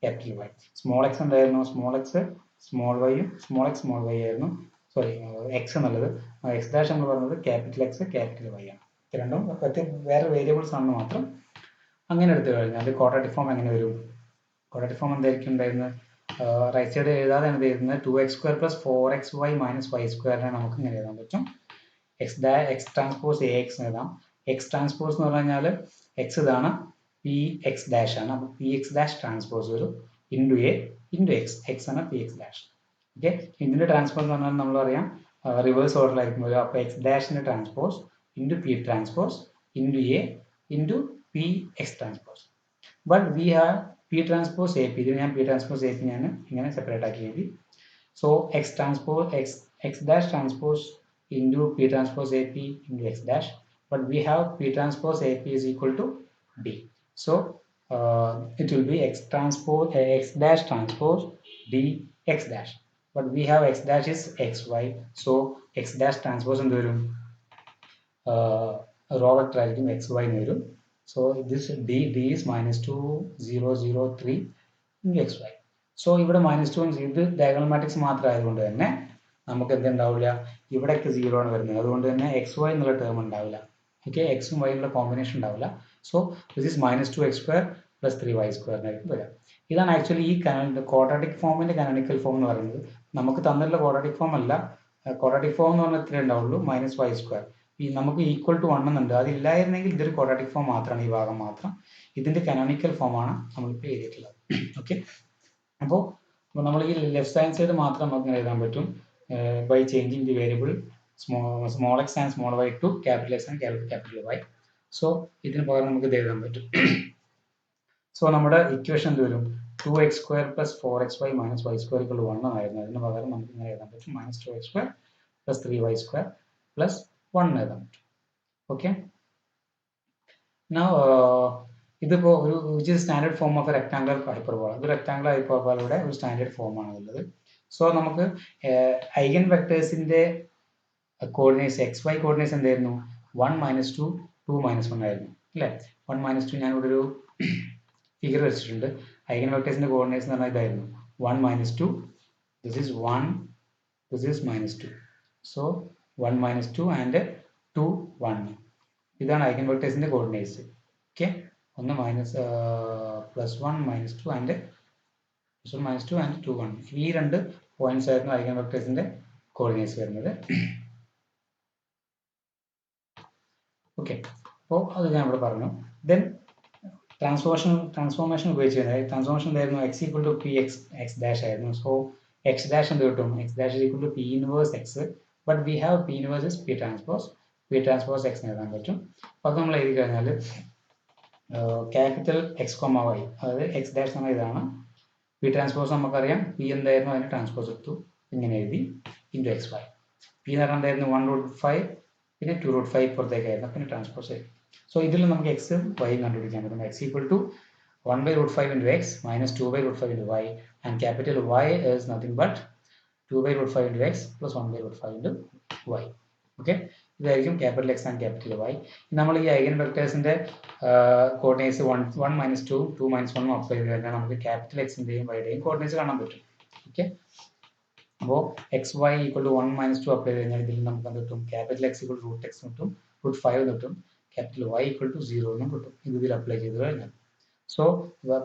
capital Y. Small X ഉണ്ടായിരുന്നു, സ്മോൾ എക്സ് സ്മോൾ വൈയും സ്മോൾ എക്സ് സ്മോൾ വൈ ആയിരുന്നു. സോറി, എക്സ് എന്നുള്ളത്. എക്സ് ഡാഷ് നമ്മൾ പറഞ്ഞത് ക്യാപിറ്റൽ എക്സ് ക്യാപിറ്റൽ വൈ ആണ്. ഇത് രണ്ടും വേറെ വേരിയബിൾസ് ആണെന്ന് മാത്രം. അങ്ങനെ എടുത്തു കഴിഞ്ഞാൽ ക്വാഡ്രാറ്റിക് ഫോം എങ്ങനെ വരും? ക്വാഡ്രാറ്റിക് ഫോം എന്തായിരിക്കും ഉണ്ടായിരുന്നത്? റൈറ്റ് സൈഡ് എഴുതാതെ എന്ത് ചെയ്യുന്നത് 2x² + 4xy - y² നമുക്ക് ഇങ്ങനെ എഴുതാൻ പറ്റും. എക്സ് ട്രാൻസ്പോസ് എ എക്സ് എഴുതാം. എക്സ് ട്രാൻസ്പോസ് എന്ന് പറഞ്ഞാൽ എക്സ് ഇതാണ്, പി എക്സ് ഡാഷ് ആണ്. അപ്പോൾ പി എക്സ് ഡാഷ് ട്രാൻസ്പോസ് വരും into A into X. X ആണ് പി എക്സ് ഡാഷ്. ഓക്കെ, ഇതിൻ്റെ ട്രാൻസ്പോസ് എന്ന് പറഞ്ഞാൽ നമ്മൾ പറയാം റിവേഴ്സ് ഓർഡറിലായിരിക്കും വരിക. അപ്പോൾ എക്സ് ഡാഷിൻ്റെ transpose into P transpose into A into P X transpose. But we have P transpose A P. ഇതിൽ ഞാൻ പി ട്രാൻസ്പോസ് എ പി ഞാൻ ഇങ്ങനെ സെപ്പറേറ്റ് ആക്കി എഴുതി. So X transpose X dash transpose into P transpose A P into X dash. But we have P transpose AP is equal to D. So it will be X dash transpose D X dash. But we have X dash is XY. So X dash transpose എന്ത് വരും? Raw vector ആയിരിക്കും XY എന്ന് വരും. So this D is -2,0,0,3 into XY. So ഇവിടെ -2 ഇത് diagonal matrix മാത്രം ആയതുകൊണ്ട് തന്നെ നമുക്ക് എന്തുണ്ടാവില്ല, ഇവിടെയൊക്കെ 0 ആണ് വരുന്നത്. അതുകൊണ്ട് തന്നെ XY എന്നുള്ള ടേം ഉണ്ടാവില്ല. ഓക്കെ, എക്സും വൈയുള്ള കോമ്പിനേഷൻ ഉണ്ടാവില്ല. So this is -2x² + 3y² എന്നായിരിക്കും വരിക. ഇതാണ് ആക്ച്വലി ഈ ക്വാഡ്രാറ്റിക് ഫോമിന്റെ കാനോണിക്കൽ ഫോം എന്ന് പറയുന്നത്. നമുക്ക് തന്നിട്ടുള്ള ക്വാഡ്രാറ്റിക് ഫോം അല്ല. ക്വാഡ്രാറ്റിക് ഫോം എന്ന് പറഞ്ഞാൽ ഇത്രേ ഉണ്ടാവുള്ളൂ, -y². ഈ നമുക്ക് ഈക്വൽ ടു 1 എന്നുണ്ട്. അതില്ലായിരുന്നെങ്കിൽ ഇതൊരു ക്വാഡ്രാറ്റിക് ഫോം മാത്രമാണ്, ഈ ഭാഗം മാത്രം. ഇതിന്റെ കാനോണിക്കൽ ഫോമാണ് നമ്മളിപ്പോൾ എഴുതിയിട്ടുള്ളത്. ഓക്കെ, അപ്പോൾ നമ്മൾ ഈ ലെഫ്റ്റ് ഹാൻഡ് സൈഡ് മാത്രം നമുക്ക് എഴുതാൻ പറ്റും by changing the variable small x and small y to capital X and capital Y. So ഇതിന് പകരം നമുക്ക് ഇത് എഴുതാൻ പറ്റും. സോ നമ്മുടെ ഇക്വേഷൻ എന്ത് വരും? 2x² + 4xy - y² = 1 ആയിരുന്നു. അതിന് പകരം നമുക്ക് ഇങ്ങനെ എഴുതാൻ പറ്റും -2x² + 3y² + 1 എഴുതാൻ പറ്റും. ഓക്കെ, ഇതിപ്പോ ഒരു standard form of rectangular hyperbola. ഇത് റെക്ടാംഗുലർ ഹൈപ്പർബോളയുടെ ഒരു സ്റ്റാൻഡേർഡ് ഫോം ആണ് ഉള്ളത്. സോ നമുക്ക് ഐഗൻ വെക്ടേഴ്സിന്റെ കോർഡിനേറ്റ്സ് XY കോർഡിനേറ്റ്സ് എന്തായിരുന്നു? 1 - 2 2 - 1 ആയിരുന്നു അല്ലേ? 1 - 2 ഞാൻ ഇവിടെ ഒരു ഫിഗർ വെച്ചിട്ടുണ്ട്. ഐഗൻ വെക്ടേഴ്സിന്റെ കോർഡിനേറ്റ്സ് എന്ന് പറഞ്ഞാൽ ഇതായിരുന്നു 1 - 2, this is 1, this is -2. So 1 - 2 and 2 1. ഇതാണ് ഐഗൻ വെക്ടേഴ്സിന്റെ കോർഡിനേറ്റ്സ്. ഓക്കെ, ഒന്ന് +1 -2 ആൻഡ് -2 ആൻഡ് 2 1. ഈ രണ്ട് പോയിന്റ്സ് ആയിരുന്നു ഐഗൻ വെക്ടേഴ്സിന്റെ കോർഡിനേറ്റ്സ് വരുന്നത്. ഓക്കെ, അപ്പോൾ അത് ഞാൻ ഇവിടെ പറഞ്ഞു. ദെൻ ട്രാൻസ്ഫോർമേഷൻ ഉപയോഗിച്ച് കഴിഞ്ഞാൽ ട്രാൻസ്ഫോർമേഷൻ എന്തായിരുന്നു? x = p x ഡാഷ് ആയിരുന്നു. സോ x ഡാഷ് എന്ത് കിട്ടും? x dash = p inverse x. But we have p inverse is p transpose x എഴുതാൻ പറ്റും. അപ്പോൾ അത് നമ്മൾ എഴുതി കഴിഞ്ഞാൽ ക്യാപിറ്റൽ x, y, അതായത് x ഡാഷ് എന്ന് പറഞ്ഞാൽ ഇതാണ്. p ട്രാൻസ്പോസ് നമുക്കറിയാം, p എന്തായിരുന്നു അതിന് ട്രാൻസ്പോസ് എടുത്തു, ഇങ്ങനെ എഴുതി ഇൻറ്റു xy. p എന്ന് പറഞ്ഞാൽ എന്തായിരുന്നു? 1√5 പിന്നെ 2√5 പുറത്തേക്കായിരുന്നു, പിന്നെ ട്രാൻസ്പോസ് ആയി. സോ ഇതിൽ നമുക്ക് എക്സും വൈയും കണ്ടുപിടിക്കാൻ പറ്റും. x = 1/√5 into x minus 2/√5 into y, and capital Y is nothing but 2/√5 into x plus 1/√5 into y. Okay, ഇതായിരിക്കും capital X and capital Y. നമ്മൾ ഈ ഐഗൻ വെക്ടേഴ്സിന്റെ കോർഡിനേറ്റ്സ് 1 - 2 2 - 1 അപ്ലൈ ചെയ്ത് കഴിഞ്ഞാൽ നമുക്ക് ക്യാപിറ്റൽ എക്സിന്റെയും വൈയുടെയും കോർഡിനേറ്റ്സ് കാണാൻ പറ്റും. ഓക്കെ, അപ്പോൾ XY = 1 - 2 അപ്ലൈ ചെയ്ത് കഴിഞ്ഞാൽ ഇതിൽ നമുക്ക് എന്ത് കിട്ടും? ക്യാപിറ്റൽ X = √x കിട്ടും, √5 കിട്ടും, ക്യാപിറ്റൽ Y = 0 എന്നും കിട്ടും. ഇതിൽ അപ്ലൈ ചെയ്ത് കഴിഞ്ഞാൽ. സോ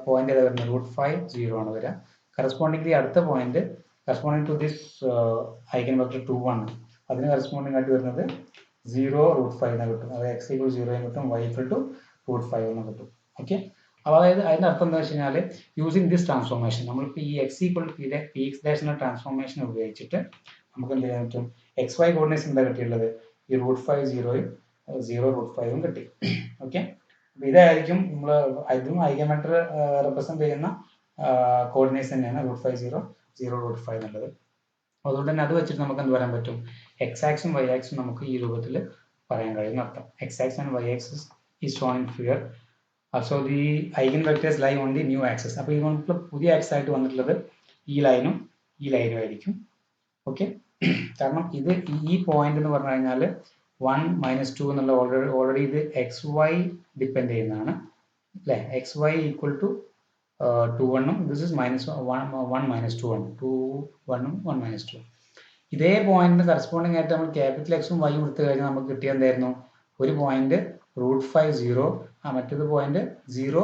പോയിന്റ് ഏതാ വരുന്നത്? √5 0 ആണ് വരിക. കറസ്പോണ്ടിംഗ്ലി അടുത്ത point corresponding to this eigen vector 2 1, അതിന് കറസ്പോണ്ടിങ് ആയിട്ട് വരുന്നത് 0 √5 എന്ന് കിട്ടും. അതായത് x = 0 കിട്ടും, y = √5 എന്ന് കിട്ടും. ഓക്കെ, അതായത് അതിന്റെ അർത്ഥം എന്താ വെച്ച് കഴിഞ്ഞാൽ യൂസിങ് ദിസ് ട്രാൻസ്ഫോർമേഷൻ നമ്മളിപ്പോൾ ഈ x = px ഡാഷ് എന്ന ട്രാൻസ്ഫോർമേഷൻ ഉപയോഗിച്ചിട്ട് നമുക്ക് എന്ത് ചെയ്യാൻ പറ്റും? XY കോർഡിനേറ്റ്സ് എന്താ കിട്ടിയുള്ളത്? ഈ √5 0യും 0√5 കിട്ടി. ഓക്കെ, അപ്പോൾ ഇതായിരിക്കും നമ്മൾ ഇതും ഐഗൻ വെക്ടർ റെപ്രസെന്റ് ചെയ്യുന്ന കോർഡിനേറ്റ്സ് തന്നെയാണ് √5 0 0√5 എന്നുള്ളത്. അതുകൊണ്ട് തന്നെ അത് വെച്ചിട്ട് നമുക്ക് എന്ത് പറയാൻ പറ്റും, എക്സ് ആക്സും വൈ ആക്സും നമുക്ക് ഈ രൂപത്തിൽ പറയാൻ കഴിയുന്ന അർത്ഥം. X axis and Y axis is shown in figure. So the eigen vectors lie on the new axes. അപ്പോൾ ഇത് നമുക്ക് പുതിയ ആക്സ് ആയിട്ട് വന്നിട്ടുള്ളത് ഈ ലൈനും ആയിരിക്കും. ഓക്കെ, കാരണം ഇത് ഈ പോയിന്റ് എന്ന് പറഞ്ഞു കഴിഞ്ഞാൽ 1 - 2 എന്നുള്ള ഓൾറെഡി ഇത് എക്സ് വൈ ഡിപ്പെൻഡ് ചെയ്യുന്നതാണ് അല്ലേ. എക്സ് വൈ ഈക്വൽ ടു 2 1ഉം ദിസ് ഇസ് -1 1 - 2 1 2 1ഉം 1 - 2. ഇതേ പോയിന്റിന് കറസ്പോണ്ടിങ് ആയിട്ട് നമ്മൾ ക്യാപിറ്റൽ എക്സും വൈയും എടുത്തു കഴിഞ്ഞാൽ നമുക്ക് കിട്ടിയ എന്തായിരുന്നു, ഒരു പോയിന്റ് √5 0, മറ്റൊരു പോയിന്റ് 0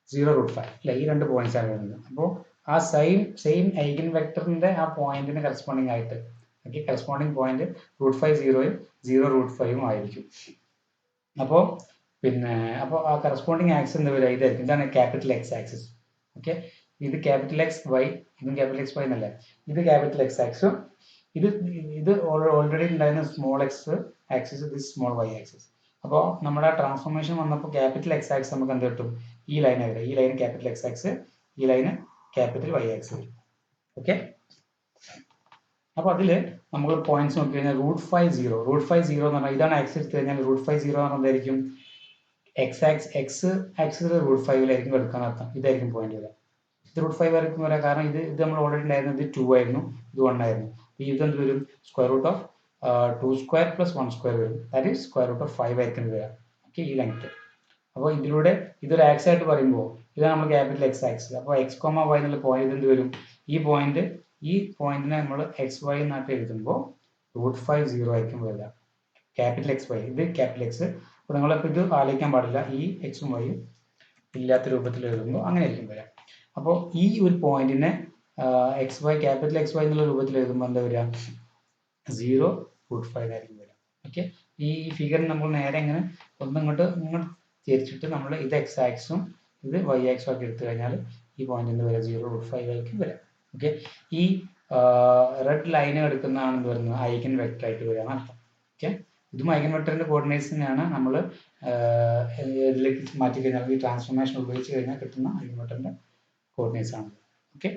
0√5 അല്ലെ. ഈ രണ്ട് പോയിന്റ്സ് ആണ് വരുന്നത്. അപ്പോൾ ആ സെയിം ഐഗൻ വെക്ടറിന്റെ ആ പോയിന്റിന് കറസ്പോണ്ടിങ് ആയിട്ട് കറസ്പോണ്ടിങ് പോയിന്റ് √5 0ഉം 0√5ഉം ആയിരിക്കും. അപ്പോൾ ആ കറസ്പോണ്ടിങ് ആക്സിസ് എന്താ വരിക, ഇതായിരിക്കും. ഇതാണ് ക്യാപിറ്റൽ എക്സ് ആക്സിസ്. ഓക്കെ, ഇത് ക്യാപിറ്റൽ എക്സ് വൈ, ഇതും ക്യാപിറ്റൽ എക്സ് വൈ എന്നല്ലേ. ഇത് ക്യാപിറ്റൽ എക്സ് ആക്സും ഇത് ഓൾറെഡി ഉണ്ടായിരുന്ന സ്മോൾ എക്സ് ആക്സിസ്, ഇത് സ്മോൾ വൈ ആക്സിസ്. അപ്പോൾ നമ്മുടെ ട്രാൻസ്ഫോർമേഷൻ വന്നപ്പോൾ ക്യാപിറ്റൽ എക്സ് ആക്സ് നമുക്ക് എന്ത് കിട്ടും, ഈ ലൈൻ വരിക. ഈ ലൈൻ ക്യാപിറ്റൽ എക്സ് ആക്സ്, ഈ ലൈന് ക്യാപിറ്റൽ വൈ ആക്സ് വരും. ഓക്കെ, അപ്പോൾ അതിൽ നമ്മൾ പോയിന്റ്സ് നോക്കി കഴിഞ്ഞാൽ √5 0 എന്ന് പറഞ്ഞാൽ ഇതാണ് ആക്സിസ് എടുത്തു കഴിഞ്ഞാൽ √5 0 എന്ന് പറഞ്ഞാൽ എക്സ് ആക്സിസ് √5ലായിരിക്കും എടുക്കാൻ അർത്ഥം. ഇതായിരിക്കും പോയിന്റ് വരിക. ഇത് √5 ആയിരിക്കും വരിക, കാരണം ഇത് നമ്മൾ ഓൾറെഡി ഉണ്ടായിരുന്നത് 2 ആയിരുന്നു, ഇത് 1 ആയിരുന്നു. ഇത് എന്ത് വരും, √2 2² + 1² വരും. ദാറ്റ് ഈസ് √5 ആയിരിക്കും വരിക. ഓക്കെ, ഈ ലെങ്ത്. അപ്പോൾ ഇതിലൂടെ ഇതൊരു ആക്സ് ആയിട്ട് പറയുമ്പോൾ ഇതാണ് നമ്മൾ ക്യാപിറ്റൽ എക്സ് ആക്സിസ്. അപ്പോൾ x, y എന്നുള്ള പോയിന്റ് എന്ത് വരും, ഈ പോയിന്റിനെ നമ്മൾ എക്സ് വൈ എന്നായിട്ട് എഴുതുമ്പോൾ √5 0 ആയിരിക്കും വരിക. ക്യാപിറ്റൽ എക്സ് വൈ, ഇത് ക്യാപിറ്റൽ എക്സ്. അപ്പോൾ നിങ്ങളിപ്പോൾ ഇത് ആലോചിക്കാൻ പാടില്ല, ഈ എക്സും വൈയും ഇല്ലാത്ത രൂപത്തിൽ എഴുതുമ്പോൾ അങ്ങനെ ആയിരിക്കും വരിക. അപ്പോൾ ഈ ഒരു പോയിന്റിനെ ക്യാപിറ്റൽ എക്സ് വൈ എന്നുള്ള രൂപത്തിൽ എഴുതുമ്പോൾ എന്താ വരിക, 0√5 ആയിരിക്കും വരിക. ഓക്കെ, ഈ ഫിഗറിന് നമ്മൾ നേരെ ഇങ്ങനെ ഇങ്ങോട്ട് തിരിച്ചിട്ട് നമ്മൾ ഇത് എക്സ് ആക്സും ഇത് വൈ ആക്സും ആക്കി എടുത്തു കഴിഞ്ഞാൽ ഈ പോയിന്റിന്റെ വരിക 0√5 ആയിരിക്കും വരിക. ഓക്കെ, ഈ റെഡ് ലൈൻ എടുക്കുന്നതാണ് എന്ത് വരുന്നത്, ഐഗൻ വെക്ടർ ആയിട്ട് വരിക എന്നർത്ഥം. ഓക്കെ, ഇതും ഐഗൻ വെക്ടറിന്റെ കോർഡിനേറ്റ്സ് തന്നെയാണ്. നമ്മൾ ഇതിലേക്ക് മാറ്റി കഴിഞ്ഞാൽ ഈ ട്രാൻസ്ഫോർമേഷൻ ഉപയോഗിച്ച് കഴിഞ്ഞാൽ കിട്ടുന്ന ഐഗൻ വെക്ടറിന്റെ കോർഡിനേറ്റ്സ് ആണ്. ഓക്കെ,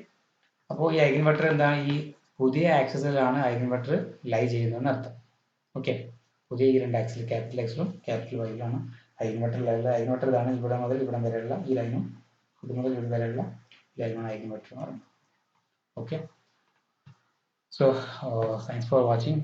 അപ്പോൾ ഈ ഐഗൻ വെക്ടർ എന്താണ്, ഈ പുതിയ ആക്സിസിലാണ് ഐഗൻ വെക്ടർ ലൈ ചെയ്യുന്നതെന്ന് അർത്ഥം. ഓക്കെ, പുതിയ ഈ രണ്ട് ആക്സിൽ ക്യാപിറ്റൽ എക്സിലും ക്യാപിറ്റൽ വൈയിലാണ് ഐഗൻ വെക്ടർ ലൈനിൽ. ഐഗൻ വെക്ടർ ഇതാണ്, ഇവിടെ മുതൽ ഇവിടം വരെയുള്ള ഈ ലൈനും ഇത് മുതൽ ഇവിടെ വരെയുള്ള ലൈനാണ് ഐഗൻ വെക്ടർ എന്ന് പറയുന്നത്. Okay, so thanks for watching.